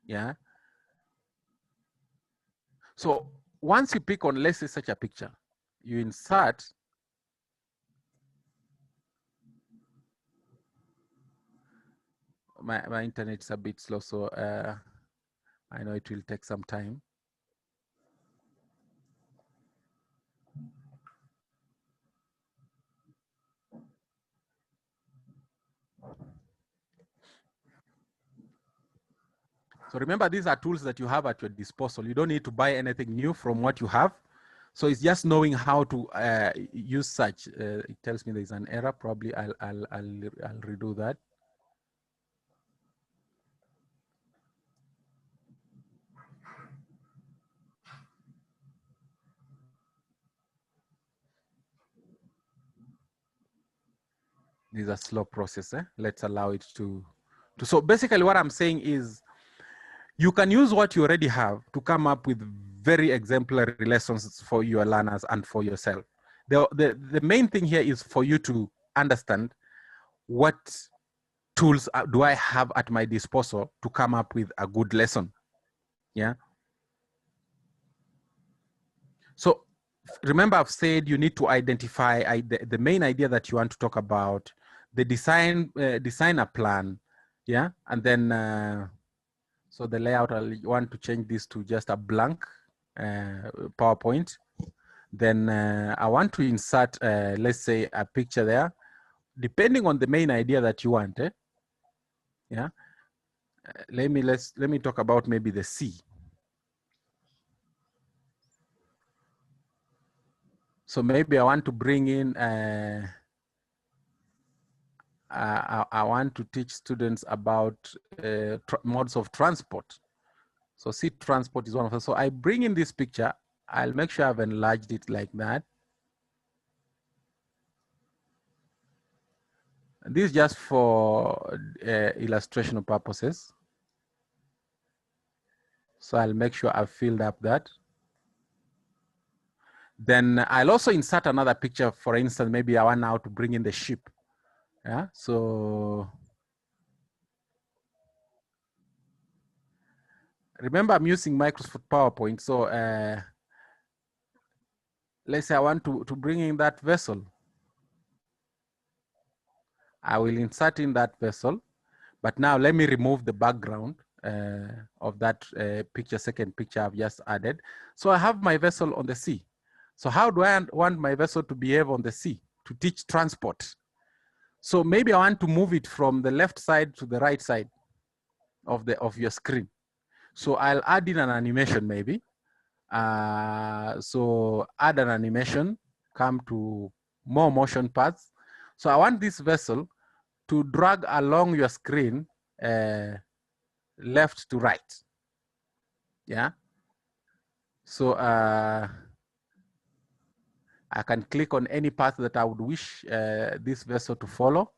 S1: Yeah. So once you pick on, let's say, such a picture, you insert. My internet's a bit slow, so I know it will take some time. So remember, these are tools that you have at your disposal. You don't need to buy anything new from what you have. So it's just knowing how to use such. It tells me there's an error. Probably I'll redo that. This is a slow process. Let's allow it to. So basically, what I'm saying is, you can use what you already have to come up with very exemplary lessons for your learners and for yourself. The main thing here is for you to understand what tools do I have at my disposal to come up with a good lesson. Yeah. So remember, I've said you need to identify the main idea that you want to talk about, the design a plan. Yeah. And then so the layout, I want to change this to just a blank PowerPoint. Then I want to insert, let's say, a picture there, depending on the main idea that you want. Yeah. Let me talk about maybe the sea. So maybe I want to bring in. I want to teach students about modes of transport. So sea transport is one of them. So I bring in this picture. I'll make sure I've enlarged it like that. This is just for illustration purposes. So I'll make sure I've filled up that. Then I'll also insert another picture. For instance, maybe I want now to bring in the ship. Yeah, so remember, I'm using Microsoft PowerPoint. So let's say I want to bring in that vessel. I will insert in that vessel, but now let me remove the background of that picture, second picture I've just added. So I have my vessel on the sea. So how do I want my vessel to behave on the sea to teach transport? So maybe I want to move it from the left side to the right side of your screen. So I'll add in an animation maybe. So add an animation, come to more motion paths. So I want this vessel to drag along your screen left to right. Yeah. So I can click on any path that I would wish this vessel to follow.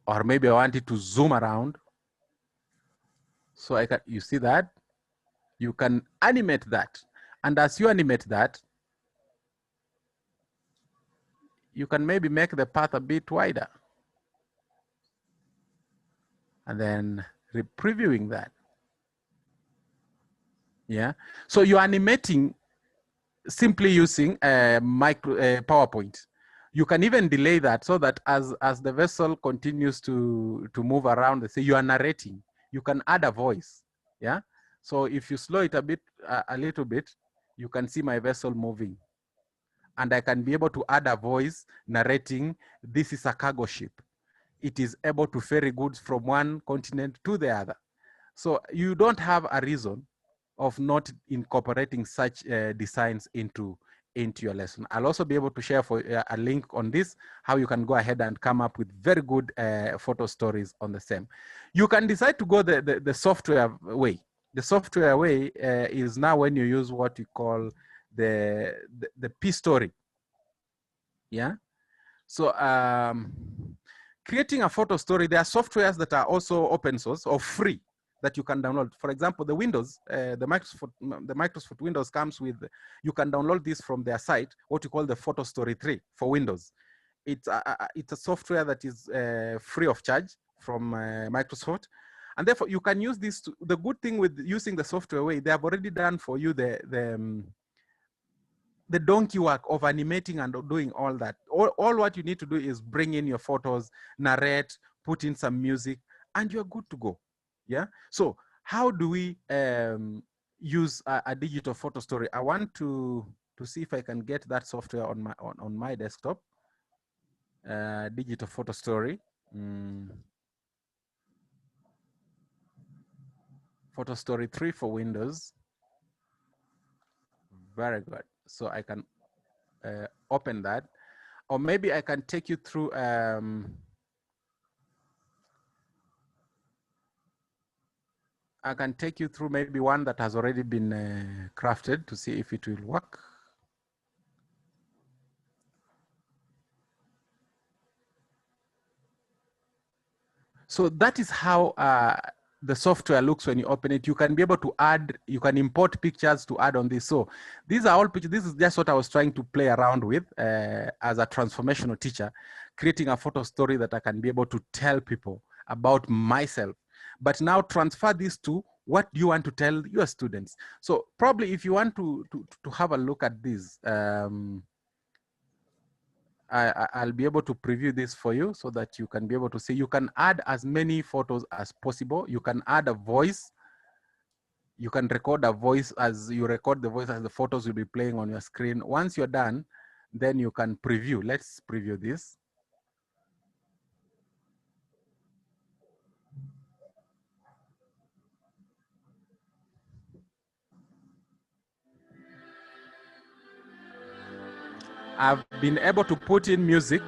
S1: Or maybe I want it to zoom around. So I can, you see that? You can animate that. And as you animate that, you can maybe make the path a bit wider. And then previewing that. Yeah. So you're animating simply using PowerPoint. You can even delay that so that as the vessel continues to move around the sea, you are narrating. You can add a voice. Yeah. So if you slow it a little bit, you can see my vessel moving. And I can be able to add a voice narrating, this is a cargo ship. It is able to ferry goods from one continent to the other. So you don't have a reason of not incorporating such designs into your lesson. I'll also be able to share for a link on this, how you can go ahead and come up with very good photo stories on the same. You can decide to go the software way. The software way is now when you use what you call the P story. Yeah. So creating a photo story, there are softwares that are also open source or free that you can download. For example, the Windows, the Microsoft Windows comes with, you can download this from their site, what you call the Photo Story 3 for Windows. It's a software that is free of charge from Microsoft. And therefore you can use this. The good thing with using the software way, they have already done for you the donkey work of animating and doing all that. All what you need to do is bring in your photos, narrate, put in some music, and you're good to go. Yeah. So how do we use a digital photo story? I want to see if I can get that software on my desktop. Digital photo story. Photo Story 3 for Windows. Very good. So I can open that, or maybe I can take you through I can take you through maybe one that has already been crafted to see if it will work. So that is how the software looks when you open it. You can be able to add, you can import pictures to add on this. So these are all pictures. This is just what I was trying to play around with as a transformational teacher, creating a photo story that I can be able to tell people about myself. But now transfer this to what you want to tell your students. So probably if you want to have a look at this, I'll be able to preview this for you so that you can be able to see. You can add as many photos as possible. You can add a voice. You can record a voice as you record the voice as the photos will be playing on your screen. Once you're done, then you can preview. Let's preview this. I've been able to put in music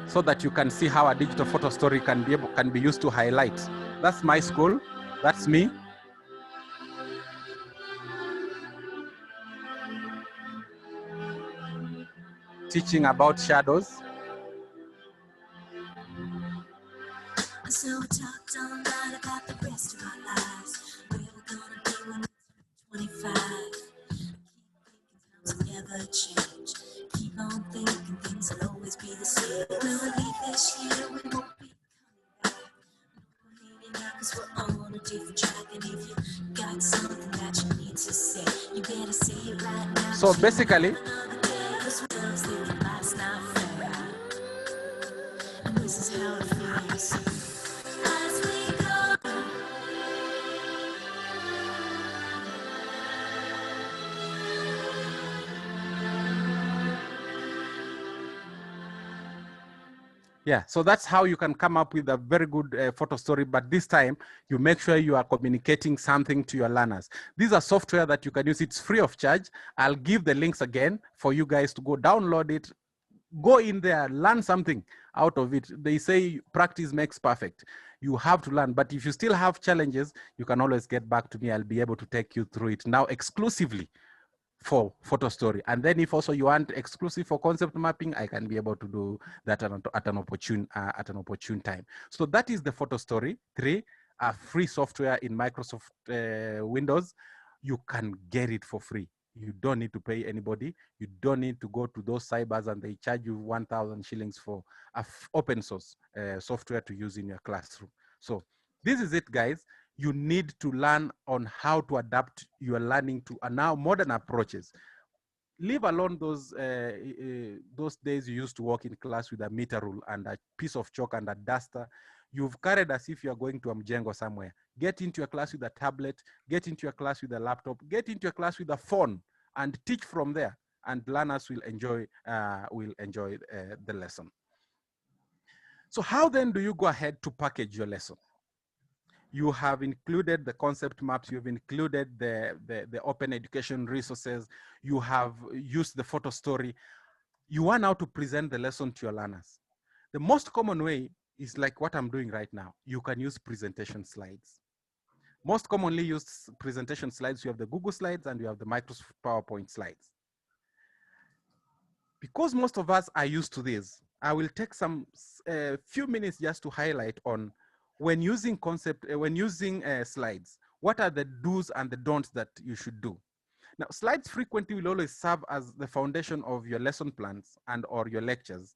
S1: so that you can see how a digital photo story can be used to highlight. That's my school. That's me. Teaching about shadows.
S3: So we talked all night about the rest of our lives. Where we're gonna be when we're 25. Keep thinking times will never change. Keep on thinking things will always be the same. When we leave this year, we won't be coming back. Maybe not, cause we're on a different track. And if you got something that you need to say, you better say it right now.
S1: So basically,
S3: Cause we always think that life's not fair. And this is how it feels. As we go.
S1: yeah, so that's how you can come up with a very good photo story, but this time you make sure you are communicating something to your learners. These are software that you can use. It's free of charge. I'll give the links again for you guys to go download it, go in there, learn something out of it. They say practice makes perfect. You have to learn, but if you still have challenges, you can always get back to me. I'll be able to take you through it now exclusively for photo story. And then if also you want exclusive for concept mapping, I can be able to do that at an opportune time. So that is the Photo Story 3, a free software in Microsoft Windows. You can get it for free. You don't need to pay anybody. You don't need to go to those cybers and they charge you 1,000 shillings for open source software to use in your classroom. So this is it, guys. You need to learn on how to adapt your learning to now modern approaches. Leave alone those days you used to walk in class with a meter rule and a piece of chalk and a duster. You've carried as if you're going to a mjengo somewhere. Get into your class with a tablet, get into your class with a laptop, get into your class with a phone and teach from there, and learners will enjoy the lesson. So how then do you go ahead to package your lesson? You have included the concept maps, you've included the open education resources, you have used the photo story. You want now to present the lesson to your learners. The most common way is like what I'm doing right now. You can use presentation slides. Most commonly used presentation slides, you have the Google slides and you have the Microsoft PowerPoint slides. Because most of us are used to this, I will take some few minutes just to highlight on when using slides, what are the do's and the don'ts that you should do. Now, slides frequently will always serve as the foundation of your lesson plans and or your lectures.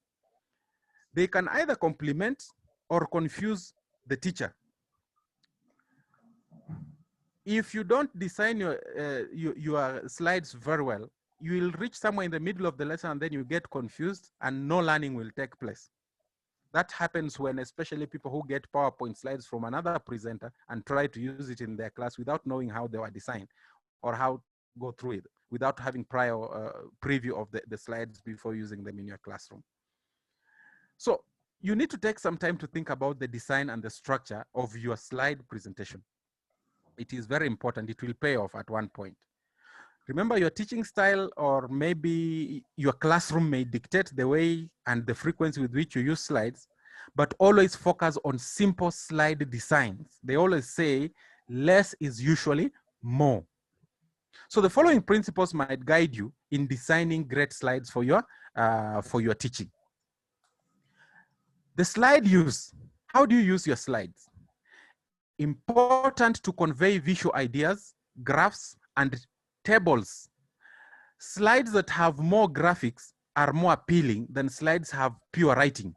S1: They can either complement or confuse the teacher. If you don't design your slides very well, you will reach somewhere in the middle of the lesson and then you get confused and no learning will take place. That happens when especially people who get PowerPoint slides from another presenter and try to use it in their class without knowing how they were designed or how to go through it, without having prior preview of the slides before using them in your classroom. So you need to take some time to think about the design and the structure of your slide presentation. It is very important. It will pay off at one point. Remember, your teaching style or maybe your classroom may dictate the way and the frequency with which you use slides, but always focus on simple slide designs. They always say less is usually more. So the following principles might guide you in designing great slides for your teaching. The slide use. How do you use your slides? Important to convey visual ideas, graphs, and tables. Slides that have more graphics are more appealing than slides have pure writing.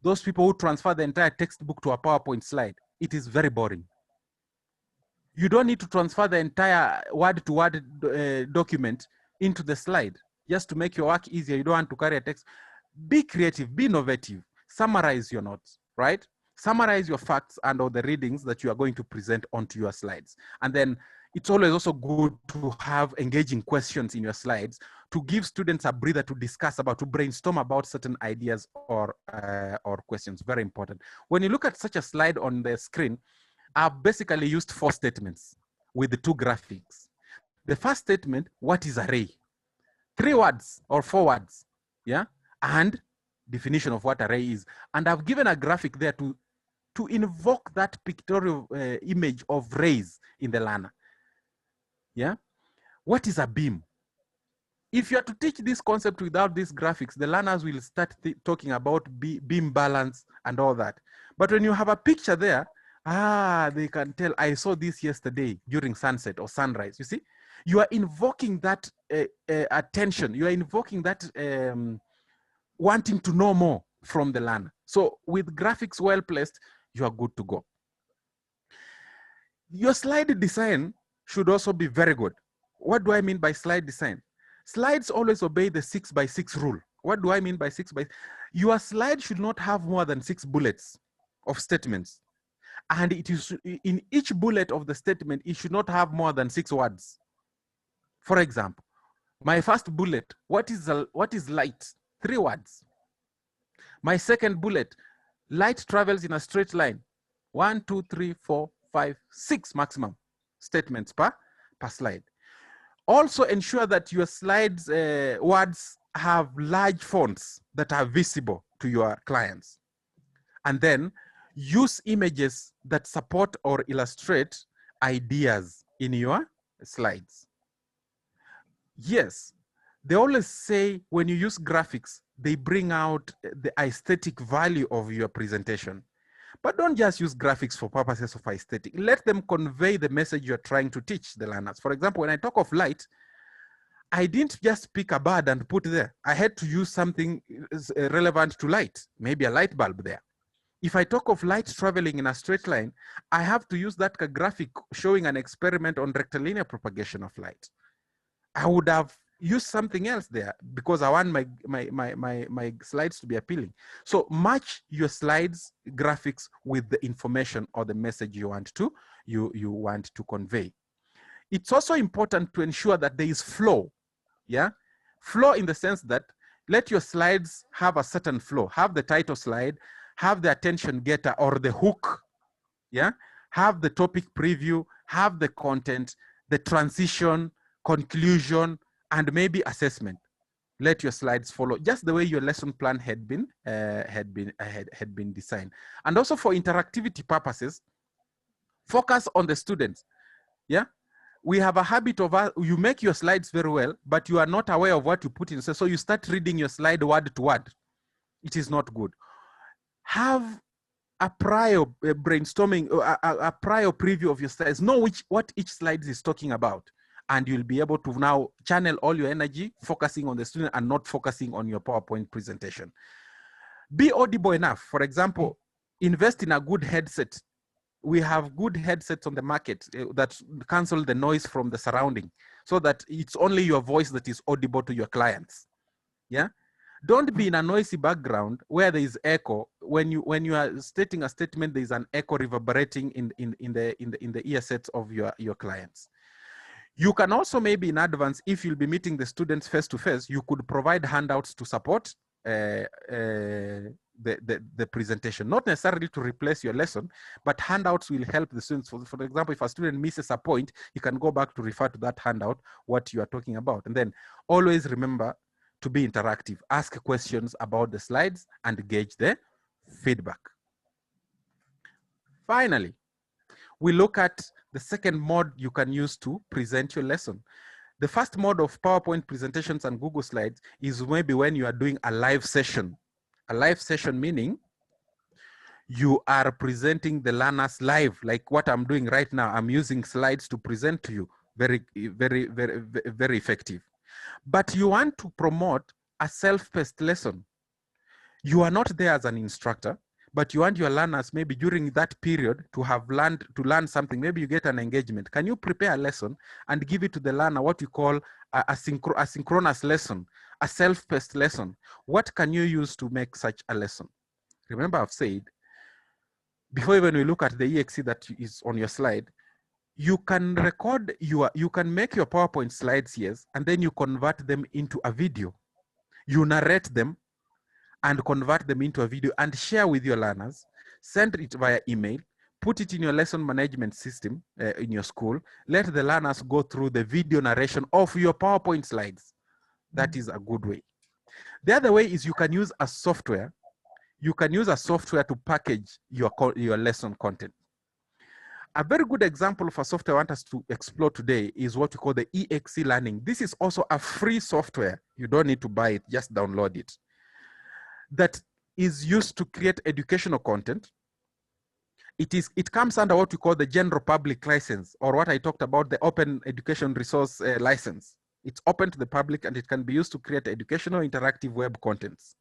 S1: Those people who transfer the entire textbook to a PowerPoint slide, it is very boring. You don't need to transfer the entire word-to-word document into the slide just to make your work easier. You don't want to carry a text. Be creative, be innovative, summarize your notes, right? Summarize your facts and all the readings that you are going to present onto your slides. And then it's always also good to have engaging questions in your slides to give students a breather to discuss about, to brainstorm about certain ideas or questions. Very important. When you look at such a slide on the screen, I've basically used 4 statements with the 2 graphics. The first statement, what is array? 3 words or 4 words, yeah? And definition of what array is. And I've given a graphic there to invoke that pictorial image of rays in the learner. Yeah. What is a beam? If you are to teach this concept without these graphics, the learners will start talking about beam balance and all that. But when you have a picture there, they can tell, I saw this yesterday during sunset or sunrise. You see, you are invoking that attention. You are invoking that wanting to know more from the learner. So with graphics well placed, you are good to go. Your slide design should also be very good. What do I mean by slide design? Slides always obey the 6x6 rule. What do I mean by 6x? Your slide should not have more than 6 bullets of statements. And it is in each bullet of the statement, it should not have more than 6 words. For example, my first bullet, what is light? 3 words. My second bullet, light travels in a straight line. 1, 2, 3, 4, 5, 6 maximum statements per slide. Also ensure that your slides words have large fonts that are visible to your clients. And then use images that support or illustrate ideas in your slides. Yes, they always say when you use graphics, they bring out the aesthetic value of your presentation. But don't just use graphics for purposes of aesthetic. Let them convey the message you're trying to teach the learners. For example, when I talk of light, I didn't just pick a bird and put there. I had to use something relevant to light, maybe a light bulb there. If I talk of light traveling in a straight line, I have to use that graphic showing an experiment on rectilinear propagation of light. I would have used something else there because I want my slides to be appealing. So match your slides graphics with the information or the message you want to convey. It's also important to ensure that there is flow. Yeah, flow in the sense that let your slides have a certain flow. Have the title slide, have the attention getter or the hook. Yeah, have the topic preview, have the content, the transition, conclusion, and maybe assessment. Let your slides follow just the way your lesson plan had been designed. And also for interactivity purposes, focus on the students. Yeah, we have a habit of, you make your slides very well, but you are not aware of what you put in. So you start reading your slide word to word. It is not good. Have a prior brainstorming, a prior preview of your slides. Know what each slide is talking about. And you'll be able to now channel all your energy, focusing on the student and not focusing on your PowerPoint presentation. Be audible enough. For example, invest in a good headset. We have good headsets on the market that cancel the noise from the surrounding, so that it's only your voice that is audible to your clients. Yeah. Don't be in a noisy background where there is echo. When you are stating a statement, there is an echo reverberating in the ear sets of your clients. You can also, maybe in advance, if you'll be meeting the students face to face, you could provide handouts to support the presentation, not necessarily to replace your lesson, but handouts will help the students. For example, if a student misses a point, you can go back to refer to that handout, what you are talking about. And then always remember to be interactive. Ask questions about the slides and gauge the feedback. Finally, we look at the second mode you can use to present your lesson. The first mode of PowerPoint presentations and Google Slides is maybe when you are doing a live session. A live session meaning you are presenting the learners live, like what I'm doing right now. I'm using slides to present to you. Very, very, very, very effective. But you want to promote a self-paced lesson. You are not there as an instructor, but you want your learners maybe during that period to have learned to learn something. Maybe you get an engagement. Can you prepare a lesson and give it to the learner, what you call a synchronous lesson, a self-paced lesson? What can you use to make such a lesson? Remember, I've said, before even we look at the EXE that is on your slide, you can record you can make your PowerPoint slides, yes, and then you convert them into a video. You narrate them and convert them into a video and share with your learners, send it via email, put it in your lesson management system in your school, let the learners go through the video narration of your PowerPoint slides. That is a good way. The other way is you can use a software. You can use a software to package your lesson content. A very good example of a software I want us to explore today is what we call the EXE Learning. This is also a free software. You don't need to buy it, just download it. That is used to create educational content. It comes under what we call the general public license, or what I talked about, the open education resource license. It's open to the public and it can be used to create educational interactive web contents.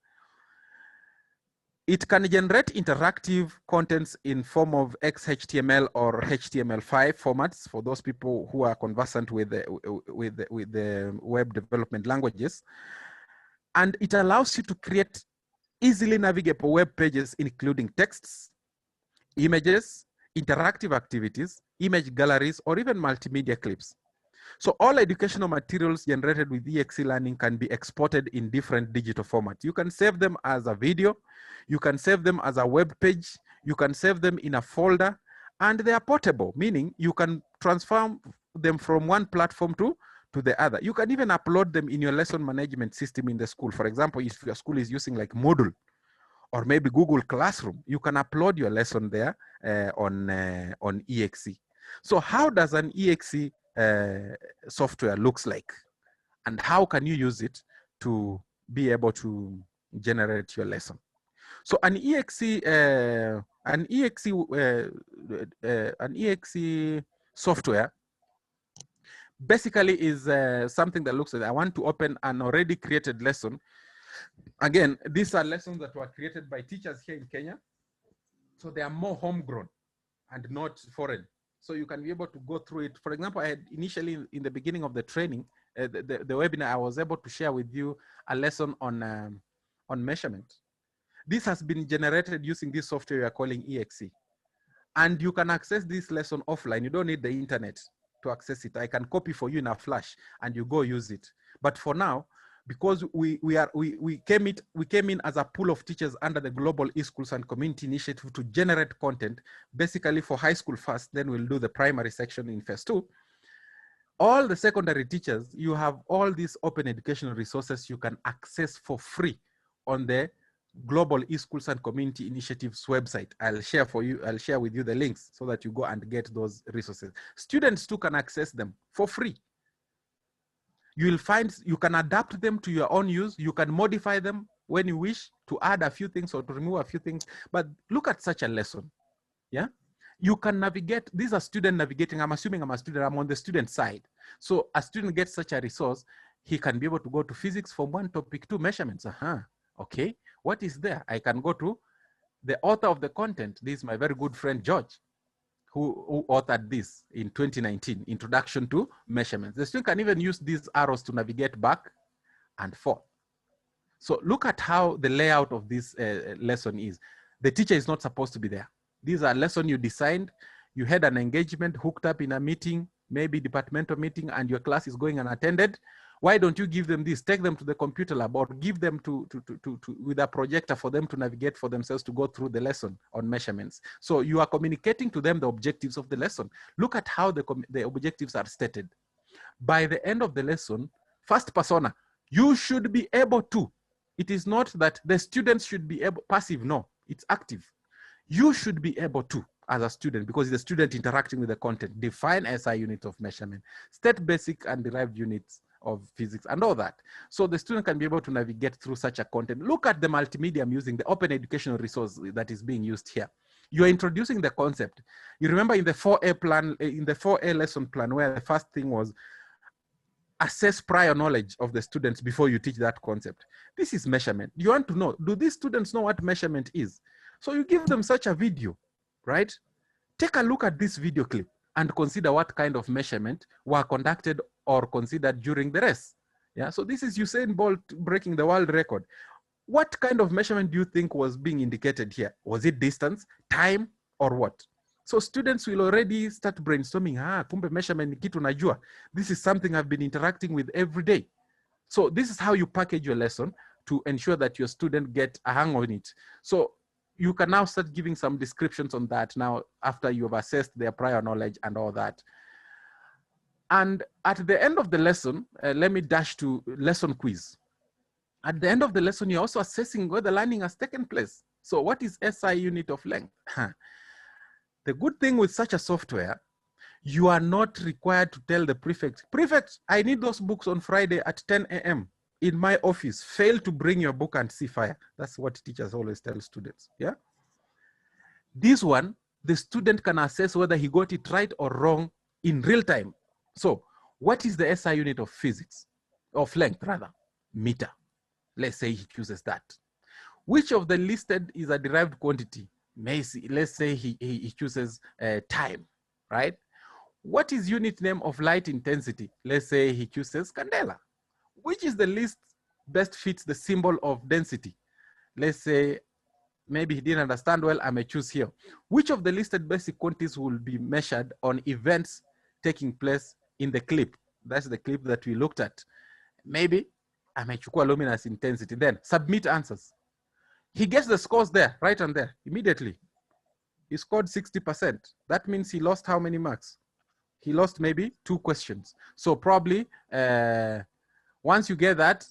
S1: It can generate interactive contents in form of XHTML or HTML5 formats for those people who are conversant with the web development languages. And it allows you to create easily navigable web pages, including texts, images, interactive activities, image galleries, or even multimedia clips. So all educational materials generated with EXE Learning can be exported in different digital formats. You can save them as a video, you can save them as a web page, you can save them in a folder, and they are portable, meaning you can transform them from one platform to the other. You can even upload them in your lesson management system in the school. For example, if your school is using like Moodle or maybe Google Classroom, you can upload your lesson there on EXE. So how does an EXE software looks like, and how can you use it to be able to generate your lesson? So an EXE software basically is something that looks like, I want to open an already created lesson. Again, these are lessons that were created by teachers here in Kenya, so they are more homegrown and not foreign. So you can be able to go through it. For example, I had initially in the beginning of the training, the webinar, I was able to share with you a lesson on measurement. This has been generated using this software we are calling EXE. And you can access this lesson offline. You don't need the internet to access it. I can copy for you in a flash and you go use it. But for now, because we came in as a pool of teachers under the Global eSchools and Community Initiative to generate content, basically for high school first, then we'll do the primary section in phase 2. All the secondary teachers, you have all these open educational resources you can access for free on the Global eSchools and Community Initiatives website. I'll share with you the links so that you go and get those resources. Students too can access them for free. You will find you can adapt them to your own use. You can modify them when you wish to add a few things or to remove a few things. But look at such a lesson. Yeah. You can navigate. These are student navigating. I'm assuming I'm a student. I'm on the student side. So a student gets such a resource. He can be able to go to physics from one topic to measurements. Okay. What is there? I can go to the author of the content. This is my very good friend, George, who authored this in 2019, Introduction to Measurements. The student can even use these arrows to navigate back and forth. So look at how the layout of this lesson is. The teacher is not supposed to be there. These are lessons you designed. You had an engagement hooked up in a meeting, maybe departmental meeting, and your class is going unattended. Why don't you give them this? Take them to the computer lab or give them with a projector for them to navigate for themselves to go through the lesson on measurements. So you are communicating to them the objectives of the lesson. Look at how the objectives are stated. By the end of the lesson, first persona, you should be able to. It is not that the students should be able, passive, no, it's active. You should be able to, as a student, because the student interacting with the content, define SI unit of measurement, state basic and derived units of physics and all that. So the student can be able to navigate through such a content. Look at the multimedia I'm using, the open educational resource that is being used here. You're introducing the concept. You remember in the 4A plan, in the 4A lesson plan, where the first thing was assess prior knowledge of the students before you teach that concept. This is measurement. You want to know, do these students know what measurement is? So you give them such a video, right? Take a look at this video clip and consider what kind of measurement were conducted or considered during the race. Yeah, so this is Usain Bolt breaking the world record. What kind of measurement do you think was being indicated here? Was it distance, time, or what? So students will already start brainstorming, kumbe measurement ni kitu najua. This is something I've been interacting with every day. So this is how you package your lesson to ensure that your student get a hang on it. So you can now start giving some descriptions on that now after you've assessed their prior knowledge and all that. And at the end of the lesson, let me dash to lesson quiz. At the end of the lesson, you're also assessing whether learning has taken place. So what is SI unit of length? The good thing with such a software, you are not required to tell the prefect, I need those books on Friday at 10 a.m. in my office. Fail to bring your book and see fire. That's what teachers always tell students, yeah? This one, the student can assess whether he got it right or wrong in real time. So what is the SI unit of physics, of length rather? Meter. Let's say he chooses that. Which of the listed is a derived quantity? Let's say he chooses time, right? What is unit name of light intensity? Let's say he chooses candela. Which is the least best fits the symbol of density? Let's say maybe he didn't understand well, I may choose here. Which of the listed basic quantities will be measured on events taking place in the clip? That's the clip that we looked at. Maybe I may choose luminous intensity. Then submit answers. He gets the scores there, right on there, immediately. He scored 60%. That means he lost how many marks? He lost maybe 2 questions. So probably once you get that,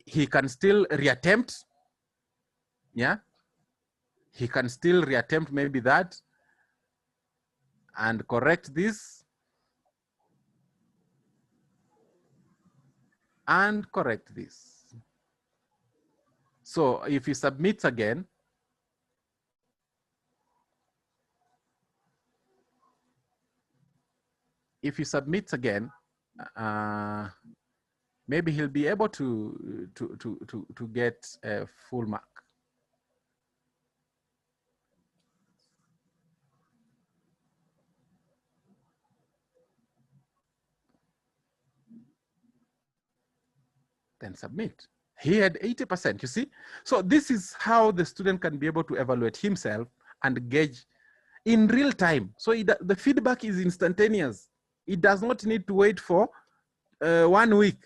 S1: he can still reattempt. Yeah, he can still reattempt maybe that and correct this and correct this. So if he submits again, maybe he'll be able to get a full mark. Then submit. He had 80%, you see? So this is how the student can be able to evaluate himself and gauge in real time. So the feedback is instantaneous. It does not need to wait for 1 week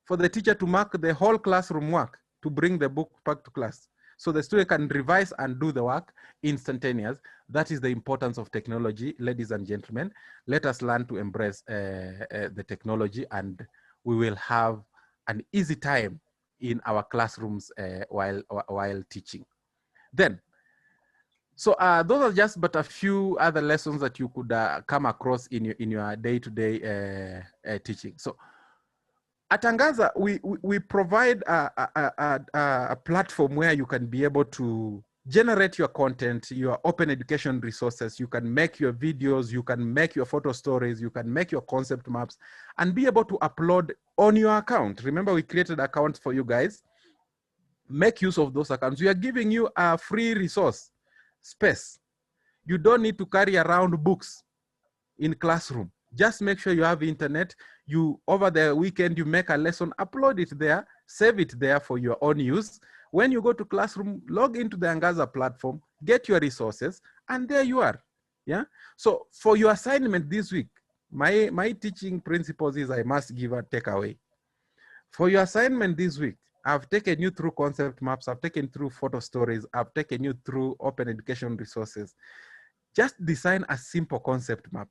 S1: for the teacher to mark the whole classroom work to bring the book back to class. So the student can revise and do the work instantaneous. That is the importance of technology, ladies and gentlemen. Let us learn to embrace the technology, and we will have an easy time in our classrooms while teaching. Then, so those are just but a few other lessons that you could come across in your day-to-day teaching. So at Angaza, we provide a platform where you can be able to generate your content, your open education resources. You can make your videos, you can make your photo stories, you can make your concept maps, and be able to upload on your account. Remember, we created accounts for you guys. Make use of those accounts. We are giving you a free resource space. You don't need to carry around books in classroom. Just make sure you have internet. You, over the weekend, you make a lesson, upload it there, save it there for your own use. When you go to classroom, log into the Angaza platform, get your resources, and there you are. Yeah. So for your assignment this week, my teaching principles is I must give a takeaway. For your assignment this week, I've taken you through concept maps, I've taken through photo stories, I've taken you through open education resources. Just design a simple concept map.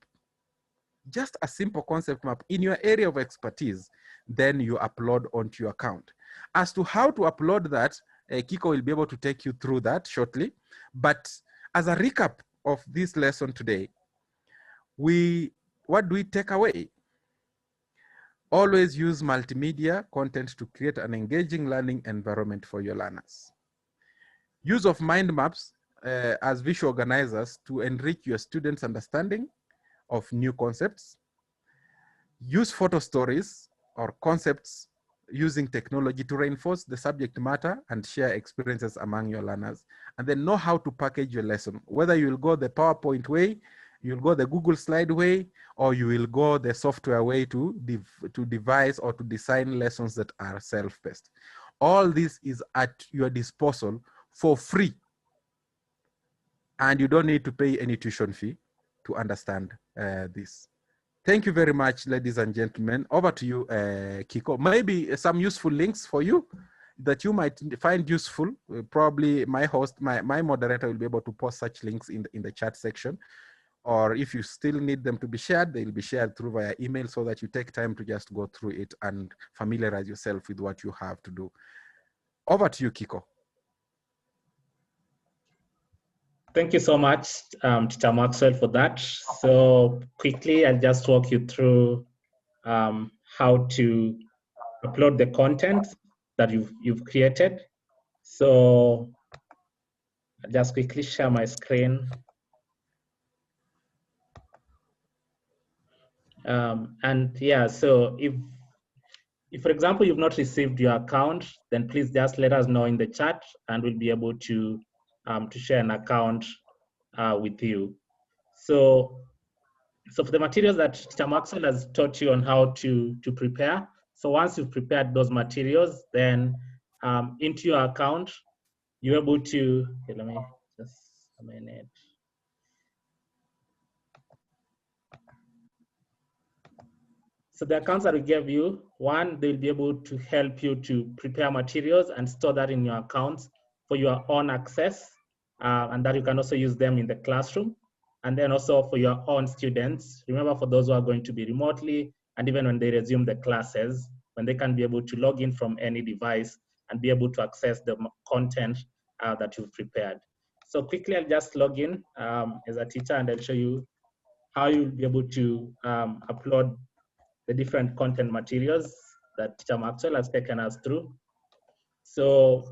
S1: Just a simple concept map in your area of expertise, then you upload onto your account. As to how to upload that, Kiko will be able to take you through that shortly. But as a recap of this lesson today, what do we take away? Always use multimedia content to create an engaging learning environment for your learners. Use of mind maps as visual organizers to enrich your students' understanding of new concepts. Use photo stories or concepts using technology to reinforce the subject matter and share experiences among your learners. And then know how to package your lesson, whether you will go the PowerPoint way, you'll go the Google slide way, or you will go the software way to devise or to design lessons that are self-paced. All this is at your disposal for free. And you don't need to pay any tuition fee to understand this. Thank you very much, ladies and gentlemen. Over to you, Kiko. Maybe some useful links for you that you might find useful. Probably my host, my moderator will be able to post such links in the chat section. Or if you still need them to be shared, they'll be shared through via email so that you take time to just go through it and familiarize yourself with what you have to do. Over to you, Kiko.
S2: Thank you so much, Teacher Maxwell, for that. So quickly, I'll just walk you through how to upload the content that you've created. So I'll just quickly share my screen. And yeah, so if for example, you've not received your account, then please just let us know in the chat and we'll be able to share an account with you. So for the materials that Teacher Maxwell has taught you on how to prepare, so once you've prepared those materials, then into your account, you're able to, okay, let me just a minute. So the accounts that we gave you, one, they'll be able to help you to prepare materials and store that in your accounts for your own access, and that you can also use them in the classroom. And then also for your own students, remember for those who are going to be remotely, and even when they resume the classes, when they can be able to log in from any device and be able to access the content that you've prepared. So quickly, I'll just log in as a teacher and I'll show you how you'll be able to upload the different content materials that Teacher Maxwell has taken us through. So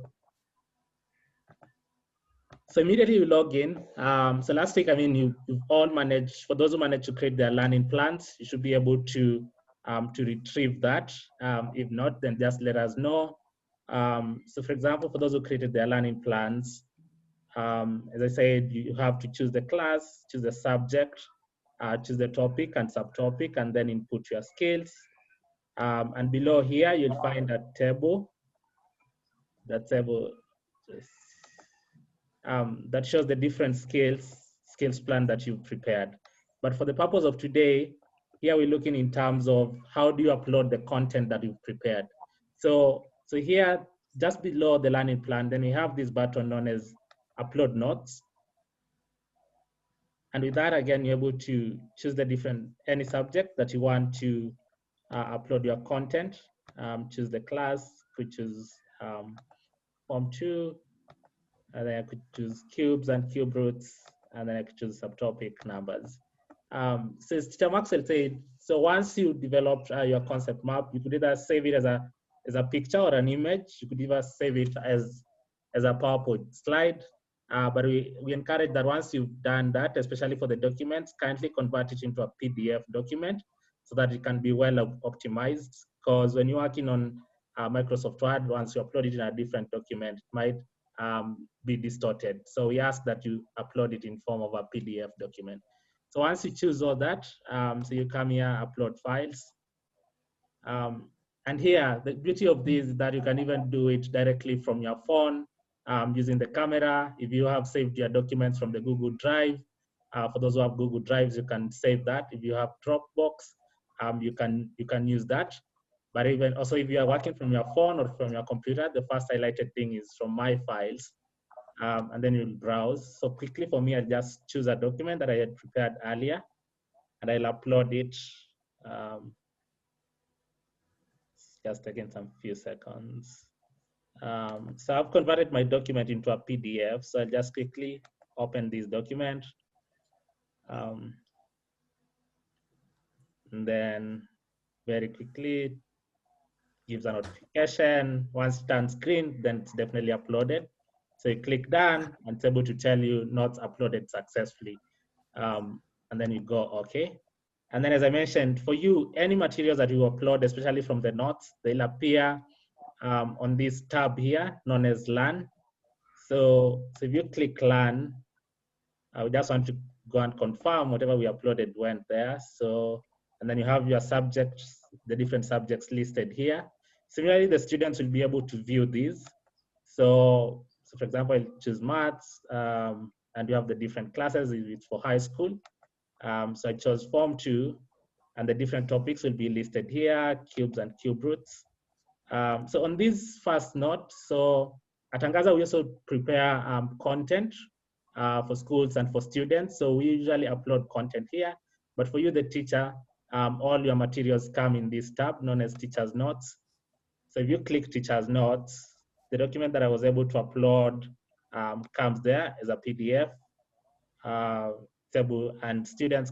S2: immediately you log in. So last week, I mean, you've all managed, for those who managed to create their learning plans, you should be able to retrieve that. If not, then just let us know. So for example, for those who created their learning plans, as I said, you have to choose the class, choose the subject, choose the topic and subtopic, and then input your skills. And below here, you'll find a table. That table that shows the different skills plan that you've prepared. But for the purpose of today, here we're looking in terms of how do you upload the content that you've prepared. So here, just below the learning plan, then we have this button known as Upload Notes. And with that, again, you're able to choose the any subject that you want to upload your content. Choose the class, which is form 2, and then I could choose cubes and cube roots, and then I could choose subtopic numbers. So as Teacher Maxwell said, so once you develop your concept map, you could either save it as a picture or an image. You could either save it as a PowerPoint slide. But we encourage that once you've done that, especially for the documents, kindly convert it into a PDF document so that it can be well optimized. Because when you're working on Microsoft Word, once you upload it in a different document, it might be distorted. So we ask that you upload it in form of a PDF document. So once you choose all that, so you come here, upload files. And here, the beauty of this is that you can even do it directly from your phone using the camera. If you have saved your documents from the Google Drive, for those who have Google Drives, you can save that. If you have Dropbox, you can use that. But even also, if you are working from your phone or from your computer, the first highlighted thing is from My Files, and then you'll browse. So quickly for me, I'll just choose a document that I had prepared earlier, and I'll upload it. Just taking some few seconds. So I've converted my document into a PDF. So I'll just quickly open this document. And then very quickly gives a notification. Once it's on screen, then it's definitely uploaded. So you click done and it's able to tell you not uploaded successfully. And then you go okay. And then as I mentioned, for you, any materials that you upload, especially from the notes, they'll appear on this tab here known as Learn. So if you click Learn, we just want to go and confirm whatever we uploaded went there. So, and then you have your subjects, the different subjects listed here. Similarly, the students will be able to view these. So for example, I'll choose maths, and you have the different classes. It's for high school. So I chose Form 2, and the different topics will be listed here, cubes and cube roots. So on this first note, so at Angaza, we also prepare content for schools and for students. So we usually upload content here, but for you, the teacher, all your materials come in this tab known as Teacher's Notes. So if you click Teacher's Notes, the document that I was able to upload comes there as a PDF table, and students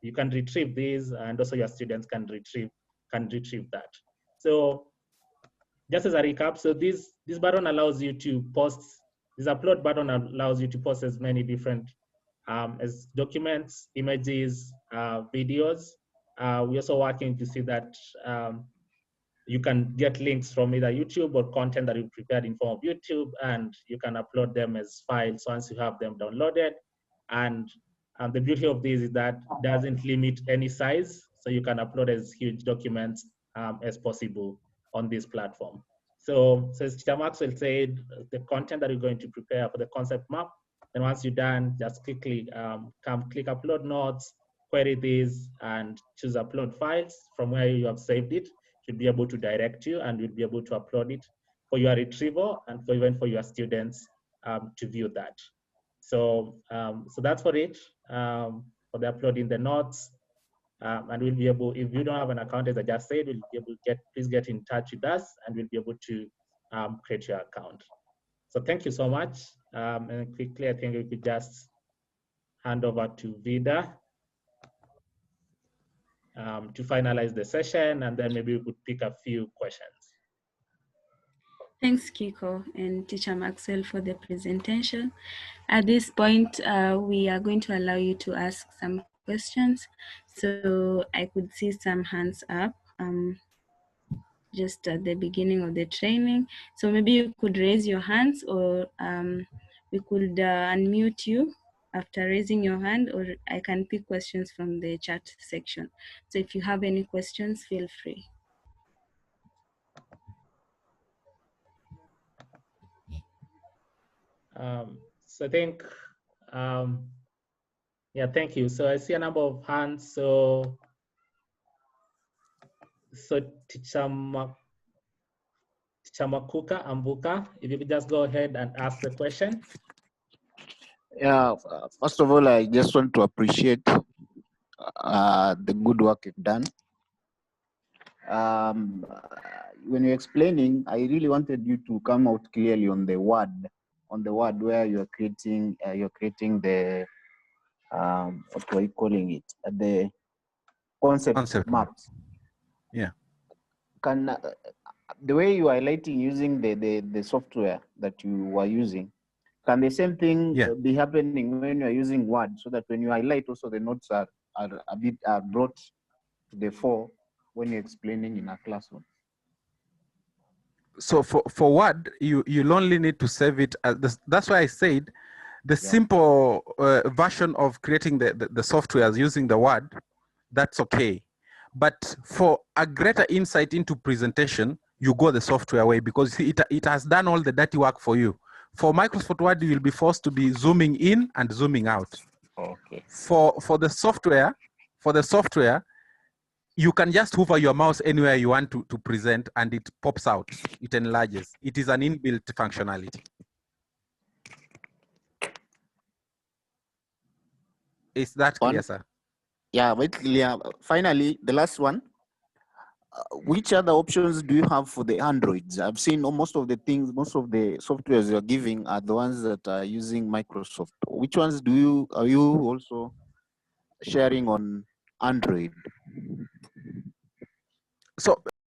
S2: you can retrieve these, and also your students can retrieve that. So just as a recap, so this button allows you to post, this upload button allows you to post as many different as documents, images, videos. We're also working to see that you can get links from either YouTube or content that you prepared in form of YouTube, and you can upload them as files once you have them downloaded. And the beauty of this is that it doesn't limit any size, so you can upload as huge documents as possible on this platform. So as Teacher Maxwell said, the content that you're going to prepare for the concept map, then once you're done, just quickly click upload notes, query these, and choose upload files from where you have saved it. Should be able to direct you, and you'll be able to upload it for your retrieval and even for your students to view that. So that's for it, for the uploading the notes. And we'll be able, if you don't have an account, as I just said, we'll be able to please get in touch with us, and we'll be able to create your account. So thank you so much. And quickly, I think we could just hand over to Vida to finalize the session, and then maybe we could pick a few questions.
S4: Thanks, Kiko and Teacher Maxwell for the presentation. At this point, we are going to allow you to ask some questions. So I could see some hands up just at the beginning of the training. So maybe you could raise your hands, or we could unmute you after raising your hand, or I can pick questions from the chat section. So if you have any questions, feel free.
S2: So I think, yeah, thank you. So I see a number of hands. So Teacher Makuka Ambuka, if you could just go ahead and ask the question.
S5: Yeah, first of all, I just want to appreciate the good work you've done. when you're explaining, I really wanted you to come out clearly on the word where you're creating the what are you calling it? The concept maps.
S1: Yeah.
S5: Can the way you are highlighting using the software that you are using, can the same thing be happening when you are using Word, so that when you highlight also the notes are brought to the fore when you're explaining in a classroom?
S1: So for Word, you'll only need to save it. That's why I said the simple version of creating the software using the Word, that's okay. But for a greater insight into presentation, you go the software way, because it has done all the dirty work for you. For Microsoft Word, you will be forced to be zooming in and zooming out.
S5: Okay.
S1: For the software, you can just hover your mouse anywhere you want to present, and it pops out, it enlarges. It is an inbuilt functionality. Is that clear, sir?
S5: Yeah, very clear. Finally, the last one. Which other options do you have for the Androids? I've seen most of the softwares you're giving are the ones that are using Microsoft. Which ones are you also sharing on Android?
S1: So